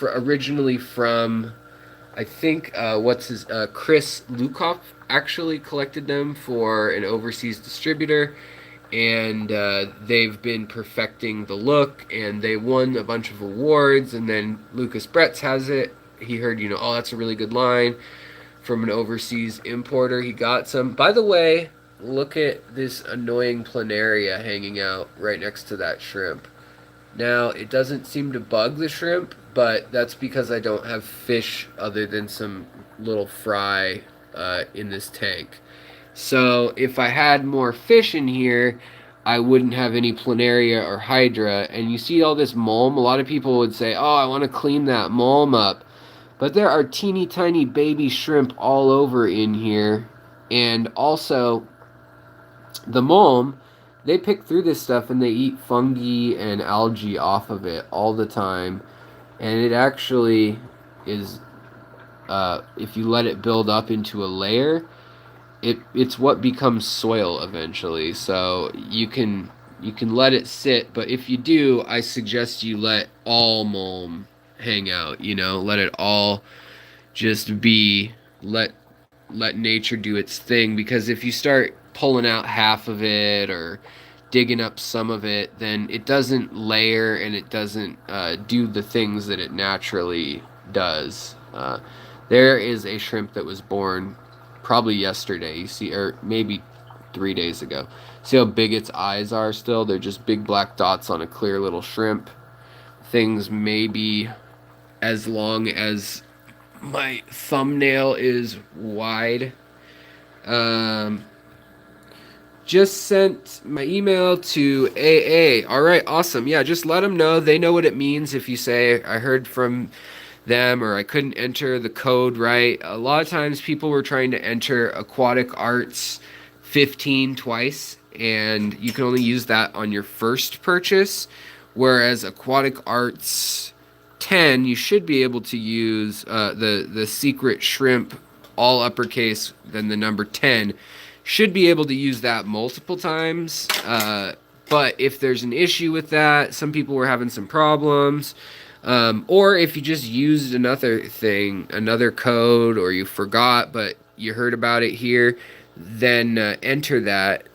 originally from I think Chris Lukoff actually collected them for an overseas distributor, and they've been perfecting the look, and they won a bunch of awards. And then Lucas Bretz has it. He heard, oh, that's a really good line from an overseas importer. He got some. By the way, look at this annoying planaria hanging out right next to that shrimp. Now, it doesn't seem to bug the shrimp, but that's because I don't have fish other than some little fry in this tank. So if I had more fish in here, I wouldn't have any planaria or hydra. And you see all this mulm? A lot of people would say, oh, I want to clean that mulm up. But there are teeny tiny baby shrimp all over in here. And also, the mulm, they pick through this stuff and they eat fungi and algae off of it all the time. And it actually is, if you let it build up into a layer, it's what becomes soil eventually. So you can let it sit, but if you do, I suggest you let all mulm hang out. Let it all just be let nature do its thing. Because if you start pulling out half of it or digging up some of it, then it doesn't layer and it doesn't do the things that it naturally does. There is a shrimp that was born probably yesterday. You see, or maybe 3 days ago. See how big its eyes are still? They're just big black dots on a clear little shrimp. Things maybe as long as my thumbnail is wide. Um, just sent my email to AA. All right, awesome. Yeah, just let them know. They know what it means if you say, I heard from them or I couldn't enter the code right. A lot of times people were trying to enter aquatic arts 15 twice, and you can only use that on your first purchase. Whereas aquatic arts 10, you should be able to use the secret shrimp, all uppercase, then the number 10. Should be able to use that multiple times. But if there's an issue with that, some people were having some problems. Or if you just used another thing, another code, or you forgot, but you heard about it here, then enter that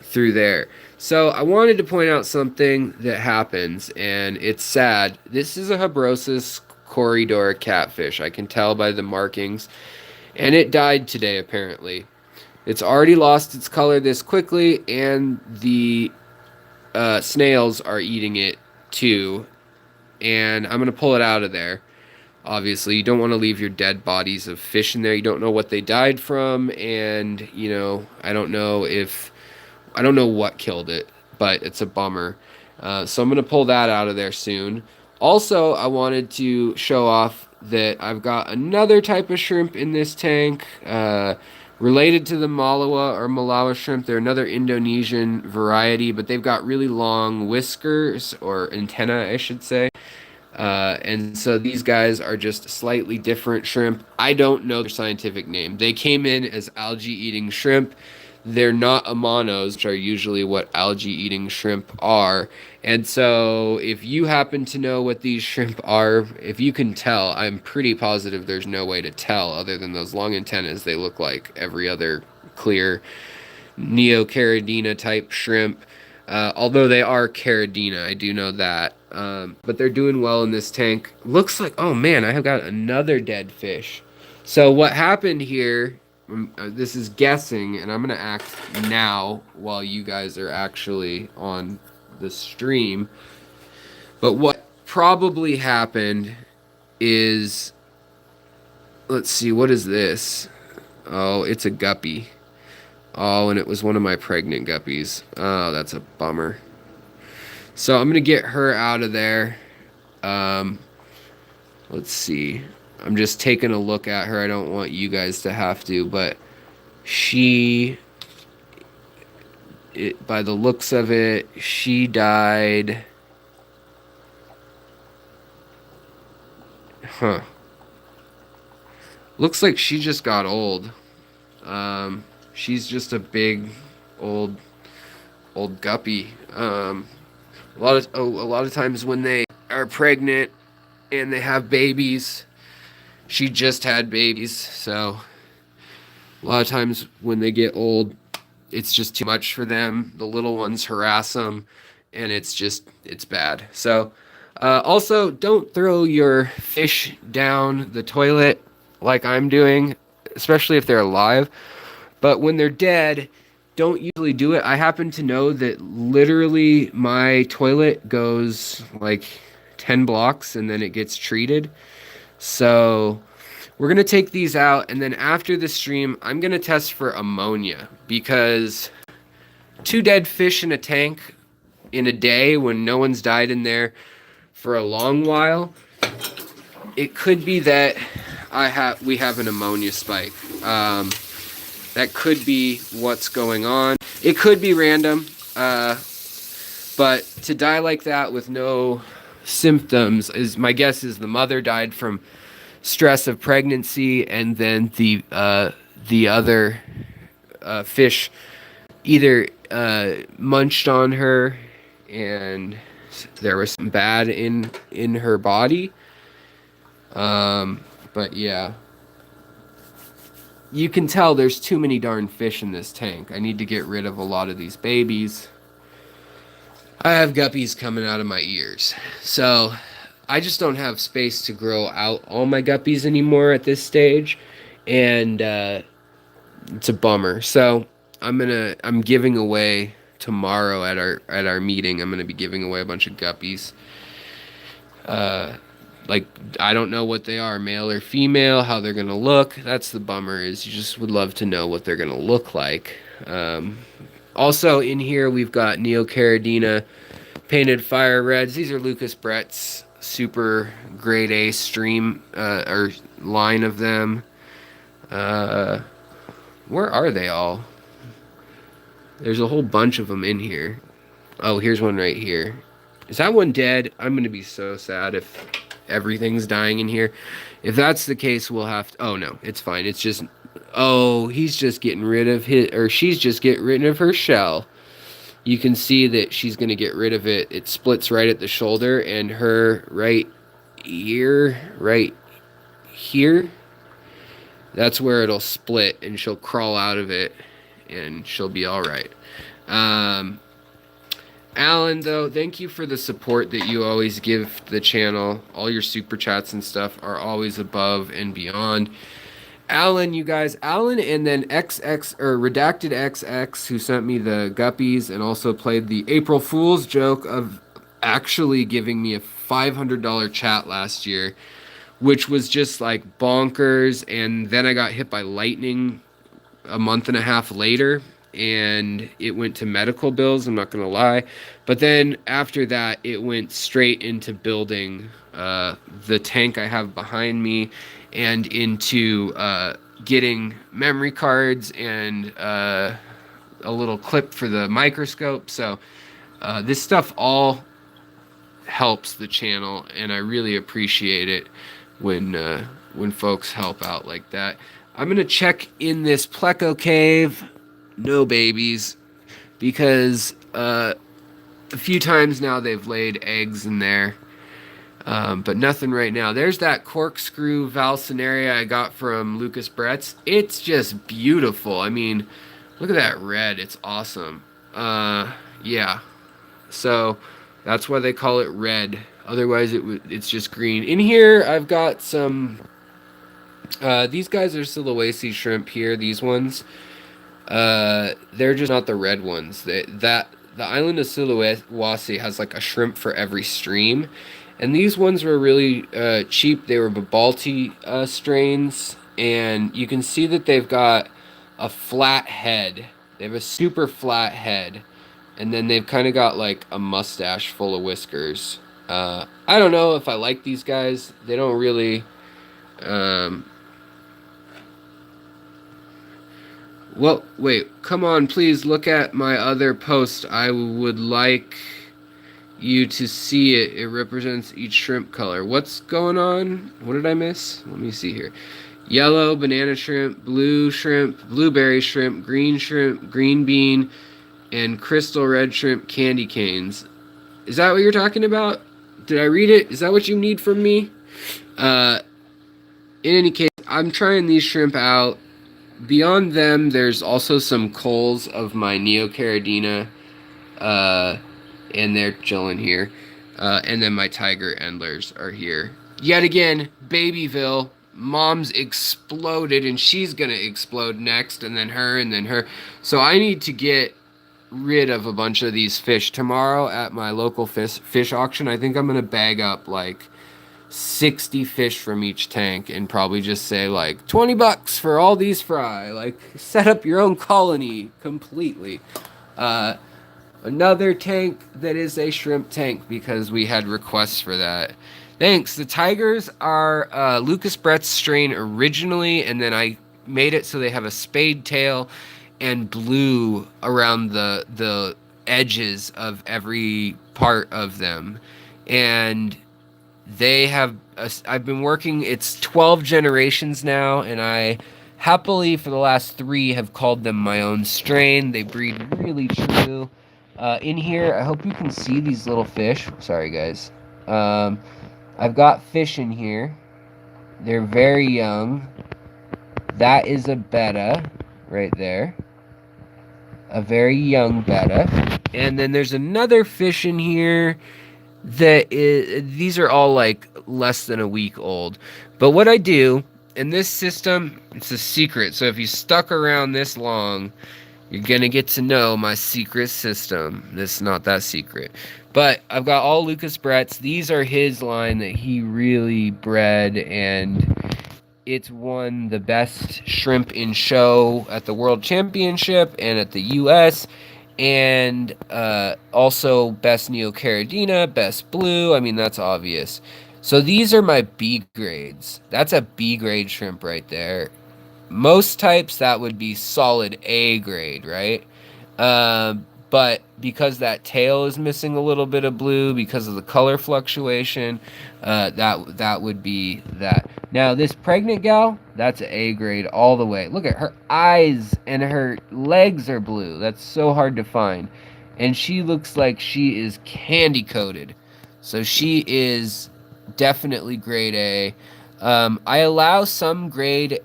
through there. So I wanted to point out something that happens, and it's sad. This is a Habrosus corridor catfish. I can tell by the markings. And it died today, apparently. It's already lost its color this quickly, and the snails are eating it too. And I'm going to pull it out of there. Obviously, you don't want to leave your dead bodies of fish in there. You don't know what they died from, and, you know, I don't know what killed it, but it's a bummer. So I'm going to pull that out of there soon. Also, I wanted to show off that I've got another type of shrimp in this tank, related to the Malawa or Malawa shrimp. They're another Indonesian variety, but they've got really long whiskers, or antenna, I should say. And so these guys are just slightly different shrimp. I don't know their scientific name. They came in as algae-eating shrimp. They're not amanos, which are usually what algae-eating shrimp are. And so if you happen to know what these shrimp are, if you can tell, I'm pretty positive there's no way to tell other than those long antennas. They look like every other clear Neocaridina type shrimp. Although they are Caridina, I do know that. But they're doing well in this tank. Looks like, oh man, I have got another dead fish. So what happened here, this is guessing, and I'm going to act now while you guys are actually on the stream. But what probably happened is, let's see, what is this? Oh, it's a guppy. Oh, and it was one of my pregnant guppies. Oh, that's a bummer. So I'm going to get her out of there. Let's see. I'm just taking a look at her. I don't want you guys to have to, but by the looks of it, she died. Huh. Looks like she just got old. She's just a big, old guppy. A lot of times when they are pregnant and they have babies, she just had babies, so a lot of times when they get old, it's just too much for them. The little ones harass them, and it's bad. So, also, don't throw your fish down the toilet like I'm doing, especially if they're alive. But when they're dead, don't usually do it. I happen to know that literally my toilet goes like 10 blocks and then it gets treated. So we're going to take these out, and then after the stream, I'm going to test for ammonia, because 2 dead fish in a tank in a day when no one's died in there for a long while, it could be that we have an ammonia spike. That could be what's going on. It could be random, but to die like that with no symptoms, my guess is the mother died from stress of pregnancy, and then the other fish either munched on her and there was some bad in her body. But yeah, you can tell there's too many darn fish in this tank. I need to get rid of a lot of these babies. I have guppies coming out of my ears, so I just don't have space to grow out all my guppies anymore at this stage. and it's a bummer. So I'm giving away tomorrow at our meeting. I'm gonna be giving away a bunch of guppies. Like, I don't know what they are, male or female, how they're gonna look. That's the bummer, is you just would love to know what they're gonna look like. Also in here we've got Neocaridina painted fire reds. These are Lucas Brett's super grade A stream or line of them. Where are they all? There's a whole bunch of them in here. Oh, here's one right here. Is that one dead? I'm going to be so sad if everything's dying in here. If that's the case, we'll have to... Oh, no, it's fine. It's just... Oh, he's just getting rid of his... Or she's just getting rid of her shell. You can see that she's going to get rid of it. It splits right at the shoulder, and her right ear, right here, that's where it'll split, and she'll crawl out of it, and she'll be all right. Alan, though, thank you for the support that you always give the channel. All your super chats and stuff are always above and beyond. Alan, you guys, Alan, and then XX or Redacted XX, who sent me the guppies and also played the April Fool's joke of actually giving me a $500 chat last year, which was just like bonkers. And then I got hit by lightning a month and a half later, and it went to medical bills, I'm not gonna lie. But then after that, it went straight into building the tank I have behind me, and into getting memory cards and a little clip for the microscope. So this stuff all helps the channel, and I really appreciate it when folks help out like that. I'm gonna check in this pleco cave. No babies, because a few times now they've laid eggs in there, but nothing right now. There's that corkscrew valsinaria I got from Lucas Brett's. It's just beautiful. I mean, look at that red. It's awesome. Yeah. So that's why they call it red. Otherwise, it's just green. In here, I've got some... these guys are Sulawesi shrimp here, these ones. They're just not the red ones. The island of Sulawesi has like a shrimp for every stream, and these ones were really cheap. They were Babalti strains, and you can see that they've got a flat head. They have a super flat head, and then they've kind of got like a mustache full of whiskers. I don't know if I like these guys. They don't really... Well, wait, come on, please look at my other post. I would like you to see it. It represents each shrimp color. What's going on? What did I miss? Let me see here. Yellow, banana shrimp, blue shrimp, blueberry shrimp, green bean, and crystal red shrimp candy canes. Is that what you're talking about? Did I read it? Is that what you need from me? In any case, I'm trying these shrimp out. Beyond them, there's also some coals of my Neocaridina, and they're chilling here. And then my tiger endlers are here. Yet again, Babyville, mom's exploded, and she's gonna explode next, and then her, and then her. So I need to get rid of a bunch of these fish. Tomorrow at my local fish auction, I think I'm gonna bag up like 60 fish from each tank and probably just say like $20 for all these fry. Like, set up your own colony completely. Another tank that is a shrimp tank, because we had requests for that. Thanks. The tigers are Lucas Brett's strain originally, and then I made it so they have a spade tail and blue around the edges of every part of them. And they have... I've been working... It's 12 generations now, and I happily, for the last 3, have called them my own strain. They breed really true. In here, I hope you can see these little fish. Sorry, guys. I've got fish in here. They're very young. That is a betta right there. A very young betta. And then there's another fish in here that is... These are all like less than a week old. But what I do in this system, it's a secret. So if you stuck around this long, you're gonna get to know my secret system. It's not that secret. But I've got all Lucas Brett's. These are his line that he really bred, and it's won the best shrimp in show at the World Championship and at the US, and also best Neocaridina, best blue. I mean, that's obvious. So these are my B grades. That's a B grade shrimp right there. Most types that would be solid A grade, right? But because that tail is missing a little bit of blue because of the color fluctuation, that would be that. Now this pregnant gal, that's an A grade all the way. Look at her eyes and her legs are blue. That's so hard to find, and she looks like she is candy coated. So she is definitely grade A. I allow some grade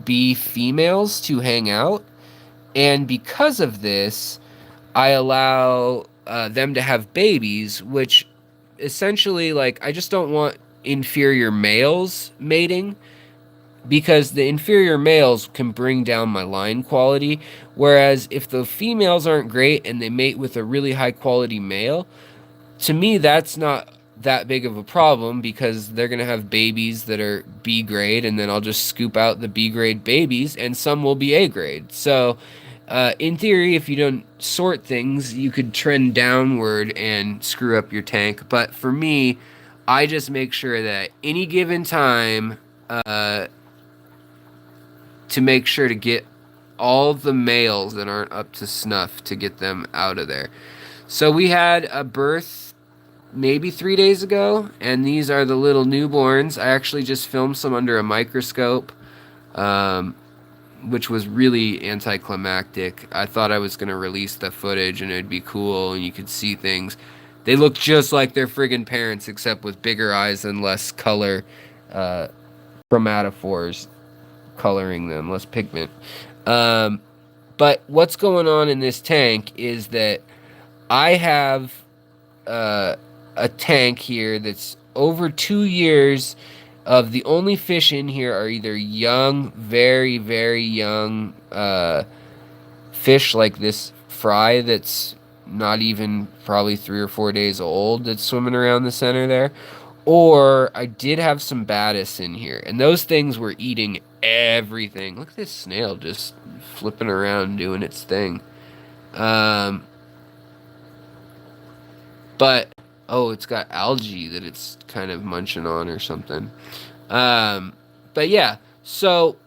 B females to hang out, and because of this, I allow them to have babies, which essentially, like, I just don't want inferior males mating because the inferior males can bring down my line quality. Whereas if the females aren't great and they mate with a really high quality male, to me, that's not that big of a problem because they're going to have babies that are B grade, and then I'll just scoop out the B grade babies, and some will be A grade. So, in theory, if you don't sort things, you could trend downward and screw up your tank. But for me, I just make sure that any given time, to make sure to get all the males that aren't up to snuff to get them out of there. So we had a birth maybe 3 days ago, and these are the little newborns. I actually just filmed some under a microscope, which was really anticlimactic. I thought I was going to release the footage and it'd be cool and you could see things. They look just like their friggin' parents, except with bigger eyes and less color, chromatophores coloring them, less pigment. But what's going on in this tank is that I have a tank here that's over 2 years of the only fish in here are either young, very, very young fish like this fry that's not even probably 3 or 4 days old that's swimming around the center there. Or I did have some baddis in here, and those things were eating everything. Look at this snail just flipping around doing its thing. Um, but oh, it's got algae that it's kind of munching on or something. Um, but yeah, so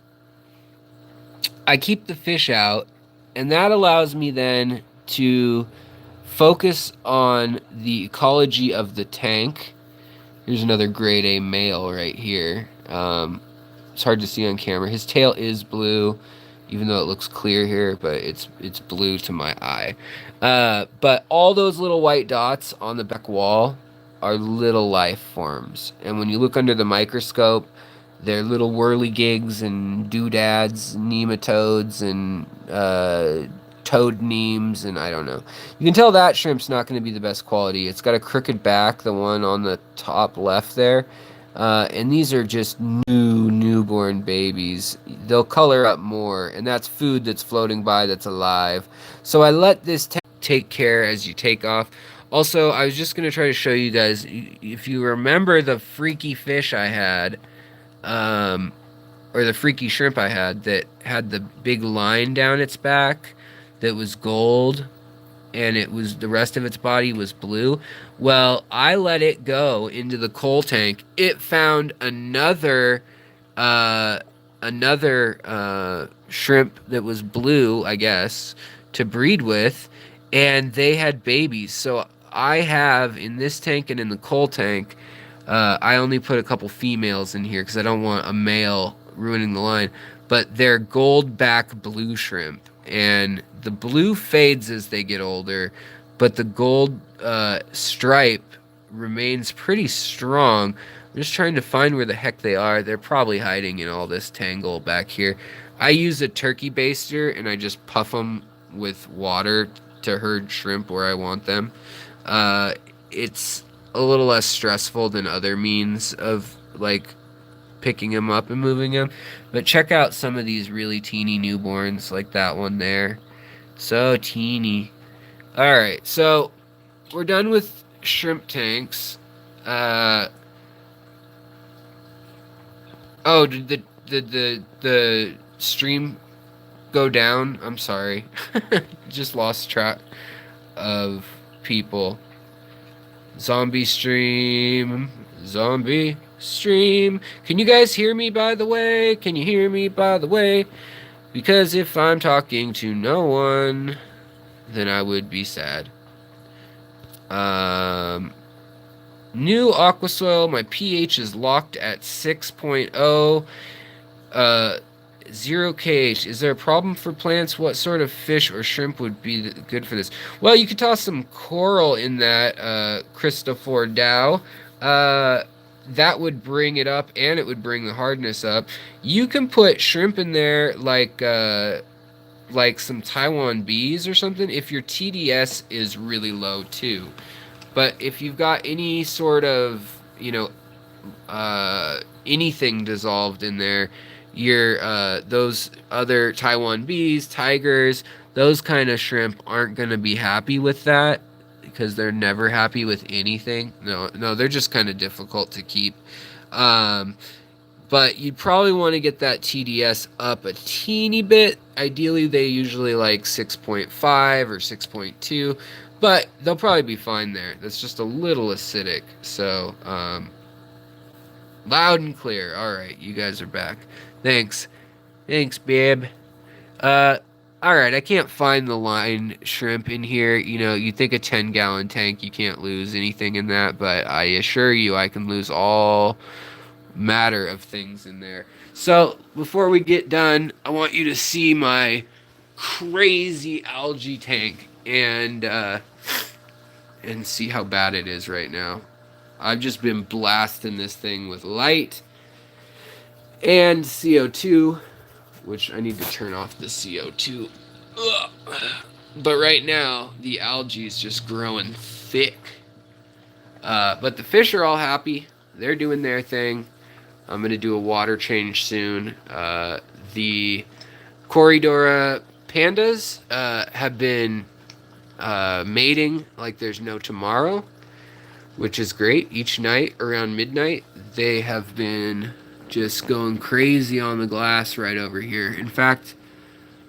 I keep the fish out, and that allows me then to focus on the ecology of the tank. Here's another grade A male right here. It's hard to see on camera. His tail is blue, even though it looks clear here, but it's blue to my eye. But all those little white dots on the back wall are little life forms. And when you look under the microscope, they're little whirligigs and doodads, nematodes, and toad nemes, and I don't know. You can tell that shrimp's not going to be the best quality. It's got a crooked back, the one on the top left there. And these are just newborn babies. They'll color up more, and that's food that's floating by that's alive. So I let this take care as you take off. Also, I was just going to try to show you guys, if you remember the freaky fish I had, or the freaky shrimp I had that had the big line down its back that was gold, and it was the rest of its body was blue. Well, I let it go into the coal tank. It found another shrimp that was blue, I guess, to breed with, and they had babies. So I have in this tank and in the coal tank, I only put a couple females in here because I don't want a male ruining the line. But they're gold back blue shrimp, and the blue fades as they get older, but the gold stripe remains pretty strong. I'm just trying to find where the heck they are. They're probably hiding in all this tangle back here. I use a turkey baster, and I just puff them with water to herd shrimp where I want them. It's a little less stressful than other means of, like, picking them up and moving them. But check out some of these really teeny newborns, like that one there. So teeny. All right, so we're done with shrimp tanks. Uh, oh, did the stream go down? I'm sorry. Just lost track of people. Zombie stream. Zombie stream. Can you guys hear me, by the way? Can you hear me, by the way? Because if I'm talking to no one, then I would be sad. New aqua soil. My pH is locked at 6.0. 0 kh. Is there a problem for plants? What sort of fish or shrimp would be good for this? Well, you could toss some coral in that, Christopher Dow. That would bring it up, and it would bring the hardness up. You can put shrimp in there, like some Taiwan bees or something, if your TDS is really low too. But if you've got any sort of, anything dissolved in there, your those other Taiwan bees, tigers, those kind of shrimp aren't going to be happy with that because they're never happy with anything. No, they're just kind of difficult to keep. But you'd probably want to get that TDS up a teeny bit. Ideally, they usually like 6.5 or 6.2, but they'll probably be fine there. That's just a little acidic. So, loud and clear. All right, you guys are back. Thanks, babe. All right, I can't find the line shrimp in here. You think a 10-gallon tank, you can't lose anything in that, but I assure you, I can lose all matter of things in there. So before we get done, I want you to see my crazy algae tank and see how bad it is right now. I've just been blasting this thing with light and CO2, which I need to turn off the CO2. Ugh. But right now, the algae is just growing thick. But the fish are all happy. They're doing their thing. I'm going to do a water change soon. The Corridora pandas have been mating like there's no tomorrow, which is great. Each night around midnight, they have been just going crazy on the glass right over here. In fact,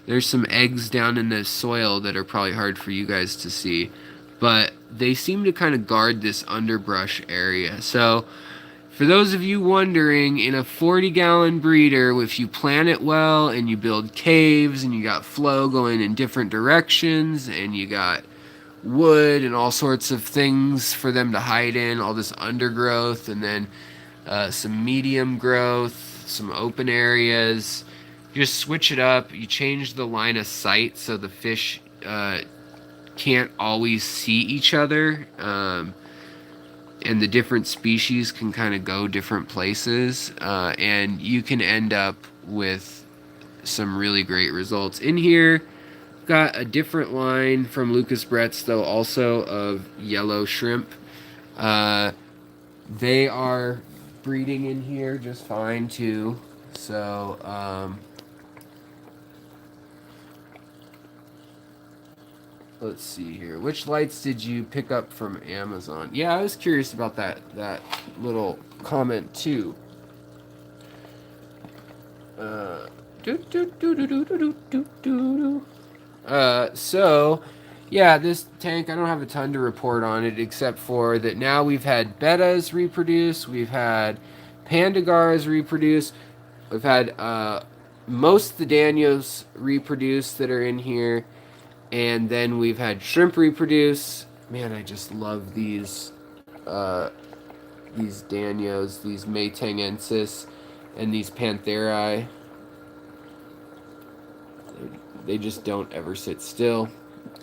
there's some eggs down in the soil that are probably hard for you guys to see, but they seem to kind of guard this underbrush area. So for those of you wondering, in a 40-gallon breeder, if you plan it well and you build caves and you got flow going in different directions and you got wood and all sorts of things for them to hide in, all this undergrowth, and then some medium growth, some open areas. You just switch it up. You change the line of sight so the fish can't always see each other. And the different species can kind of go different places. And you can end up with some really great results. In here, got a different line from Lucas Bretz, though, also of yellow shrimp. They are breeding in here just fine too. So let's see here. Which lights did you pick up from Amazon? Yeah, I was curious about that little comment too. So yeah, this tank, I don't have a ton to report on it, except for that now we've had bettas reproduce, we've had pandagars reproduce, we've had most the Danios reproduce that are in here, and then we've had shrimp reproduce. Man, I just love these Danios, these Maytangensis, and these Pantheri. They just don't ever sit still.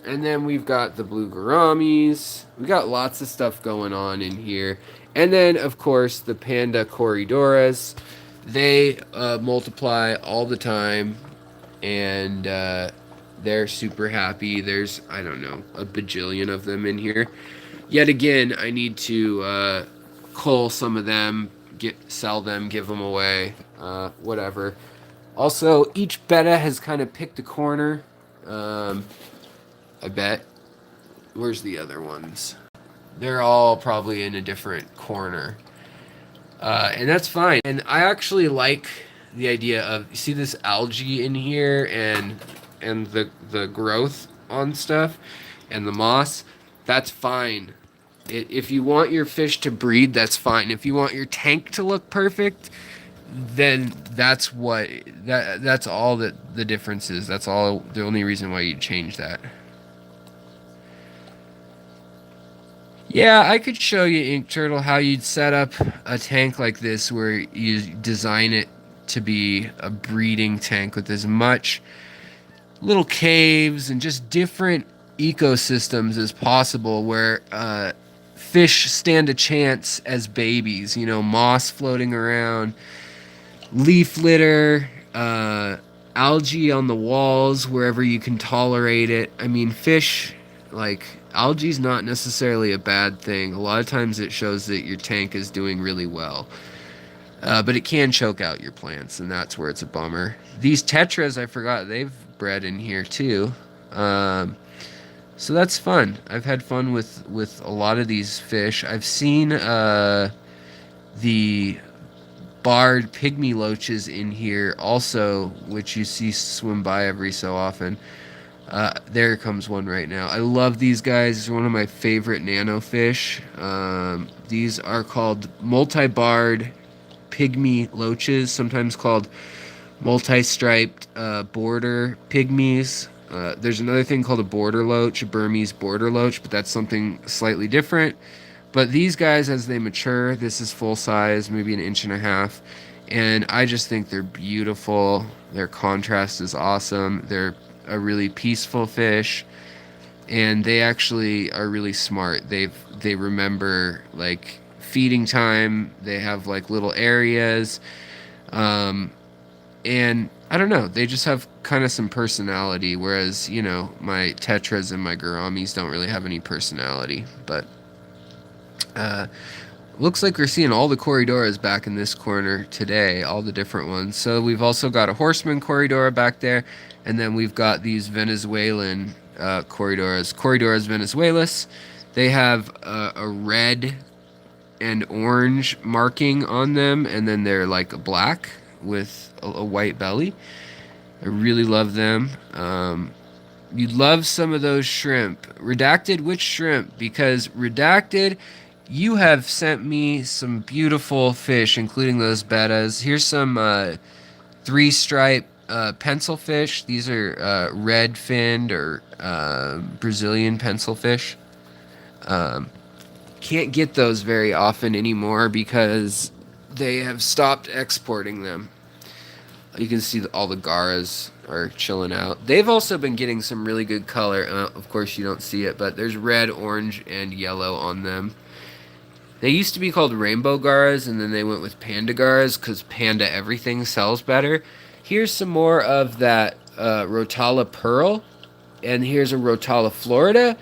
And then we've got the blue gouramis. We got lots of stuff going on in here. And then, of course, the panda corridoras. They multiply all the time, and they're super happy. There's, I don't know, a bajillion of them in here. Yet again, I need to cull some of them sell them, give them away, whatever. Also, each betta has kind of picked a corner. Um, I bet. Where's the other ones? They're all probably in a different corner. And that's fine. And I actually like the idea of, you see this algae in here, and the growth on stuff and the moss. That's fine. If you want your fish to breed, that's fine. If you want your tank to look perfect, then that's all that the difference is. That's all the only reason why you'd change that. Yeah, I could show you, Ink Turtle, how you'd set up a tank like this where you design it to be a breeding tank with as much little caves and just different ecosystems as possible where fish stand a chance as babies. You know, moss floating around, leaf litter, algae on the walls wherever you can tolerate it. I mean, fish, like, algae's not necessarily a bad thing. A lot of times it shows that your tank is doing really well. But it can choke out your plants, and that's where it's a bummer. These tetras, I forgot, they've bred in here too. Um, so that's fun. I've had fun with a lot of these fish. I've seen the barred pygmy loaches in here also, which you see swim by every so often. There comes one right now. I love these guys. They're one of my favorite nano fish. These are called multi-barred pygmy loaches, sometimes called multi-striped border pygmies. There's another thing called a border loach, a Burmese border loach, but that's something slightly different. But these guys, as they mature, this is full size, maybe an inch and a half, and I just think they're beautiful. Their contrast is awesome. They're a really peaceful fish, and they actually are really smart. They remember like feeding time. They have like little areas, um, and I don't know. They just have kind of some personality, whereas my tetras and my gouramis don't really have any personality. But uh, looks like we're seeing all the Corridoras back in this corner today, all the different ones. So we've also got a horseman Corridora back there, and then we've got these Venezuelan Corridoras, Corridoras Venezuelas. They have a red and orange marking on them, and then they're like black with a white belly. I really love them. You'd love some of those shrimp. Redacted, which shrimp? Because Redacted, you have sent me some beautiful fish, including those bettas. Here's some three-stripe pencil fish. These are red finned or Brazilian pencil fish. Can't get those very often anymore because they have stopped exporting them. You can see all the garas are chilling out. They've also been getting some really good color. Of course, you don't see it, but there's red, orange, and yellow on them. They used to be called rainbow garas, and then they went with panda garas because panda everything sells better. Here's some more of that Rotala pearl, and here's a Rotala Florida.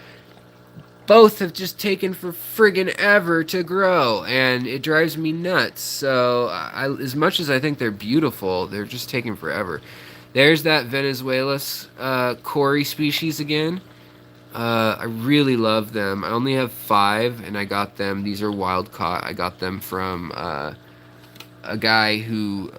Both have just taken for friggin' ever to grow, and it drives me nuts. So, as much as I think they're beautiful, they're just taking forever. There's that Venezuela's Cory species again. I really love them. I only have 5, and I got them. These are wild caught. I got them from a guy who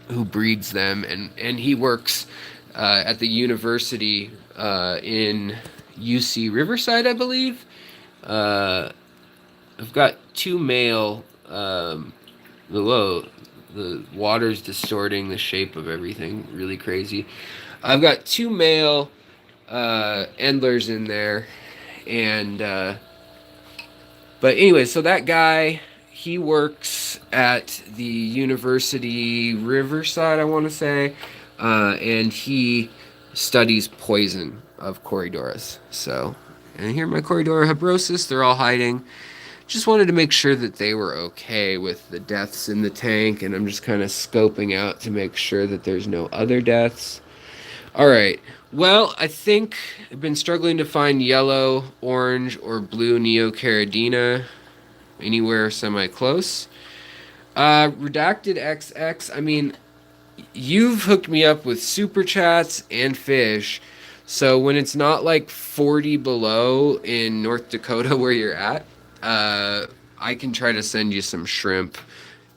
breeds them, and he works at the university in UC Riverside, I believe. I've got 2 male. Whoa, the water's distorting the shape of everything. Really crazy. I've got 2 male endlers in there, and but anyway, so that guy, he works at the University Riverside, I want to say, and he studies poison of Corridoras. So, and here my Corridora habrosus, they're all hiding. Just wanted to make sure that they were okay with the deaths in the tank, and I'm just kind of scoping out to make sure that there's no other deaths. All right. Well, I think I've been struggling to find yellow, orange, or blue Neocaridina. anywhere semi-close. Redacted XX, I mean, you've hooked me up with super chats and fish. So when it's not like 40 below in North Dakota where you're at, I can try to send you some shrimp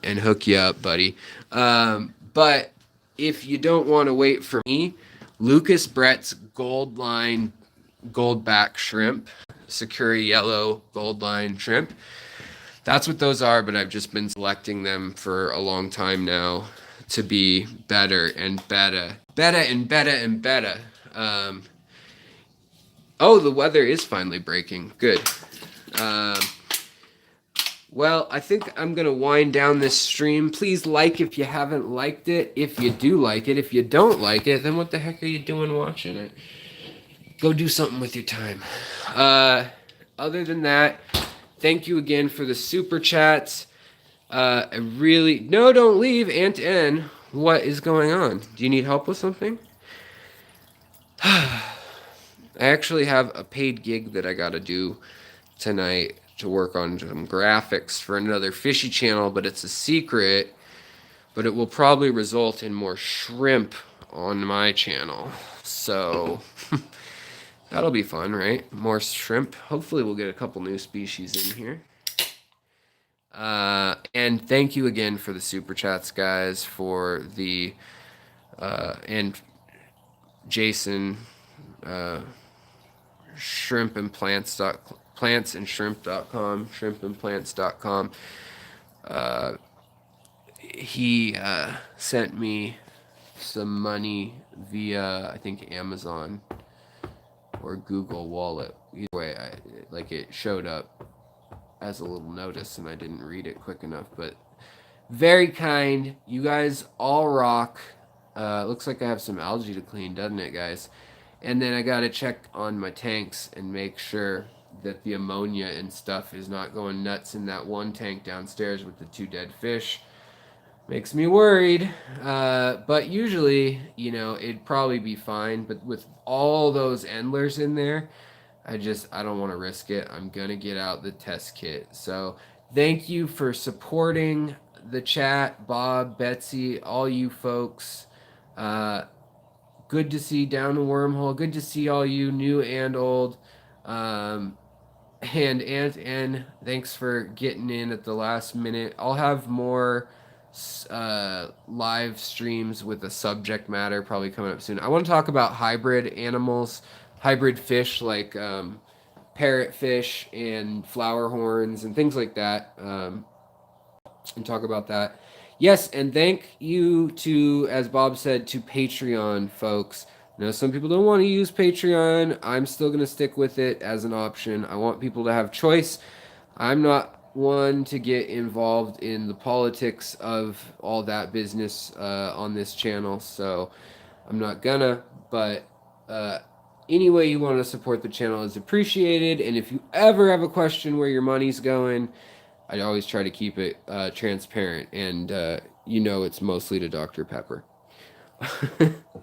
and hook you up, buddy. But if you don't want to wait for me, Lucas Brett's Gold Line Goldback Shrimp, Sakura Yellow Gold Line Shrimp. That's what those are, but I've just been selecting them for a long time now to be better and better. Better and better and better. Um, oh, the weather is finally breaking. Good. Um, well, I think I'm going to wind down this stream. Please like if you haven't liked it. If you do like it. If you don't like it, then what the heck are you doing watching it? Go do something with your time. Other than that, thank you again for the super chats. I really... No, don't leave, Aunt N. What is going on? Do you need help with something? I actually have a paid gig that I gotta do tonight to work on some graphics for another fishy channel, but it's a secret. But it will probably result in more shrimp on my channel. So that'll be fun, right? More shrimp. Hopefully we'll get a couple new species in here. And thank you again for the super chats, guys, for the and Jason, shrimp and plants and shrimp.com, shrimpandplants.com. He sent me some money via, I think, Amazon or Google Wallet. Either way, it showed up as a little notice and I didn't read it quick enough, but very kind. You guys all rock. Looks like I have some algae to clean, doesn't it, guys? And then I gotta check on my tanks and make sure that the ammonia and stuff is not going nuts in that one tank downstairs with the 2 dead fish. Makes me worried. But usually, it'd probably be fine. But with all those endlers in there, I don't want to risk it. I'm going to get out the test kit. So thank you for supporting the chat, Bob, Betsy, all you folks. Good to see down the wormhole. Good to see all you new and old. And Aunt N, thanks for getting in at the last minute. I'll have more live streams with a subject matter probably coming up soon. I want to talk about hybrid animals, hybrid fish like parrotfish and flower horns and things like that, and talk about that. Yes, and thank you to, as Bob said, to Patreon folks. Now, some people don't want to use Patreon. I'm still going to stick with it as an option. I want people to have choice. I'm not one to get involved in the politics of all that business on this channel, so I'm not gonna. But any way you want to support the channel is appreciated. And if you ever have a question where your money's going, I always try to keep it transparent. And it's mostly to Dr. Pepper.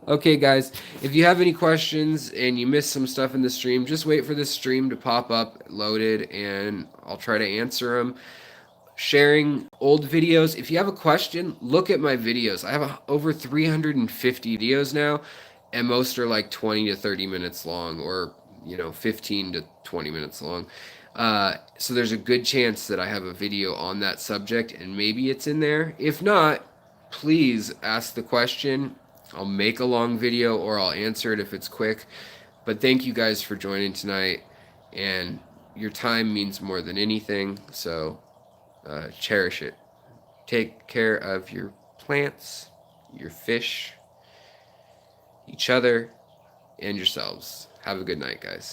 Okay, guys, if you have any questions and you missed some stuff in the stream, just wait for the stream to pop up loaded and I'll try to answer them. Sharing old videos. If you have a question, look at my videos. I have over 350 videos now, and most are like 20 to 30 minutes long, or 15 to 20 minutes long. So there's a good chance that I have a video on that subject, and maybe it's in there. If not, please ask the question. I'll make a long video or I'll answer it if it's quick. But thank you guys for joining tonight, and your time means more than anything, so cherish it. Take care of your plants, your fish, each other, and yourselves. Have a good night, guys.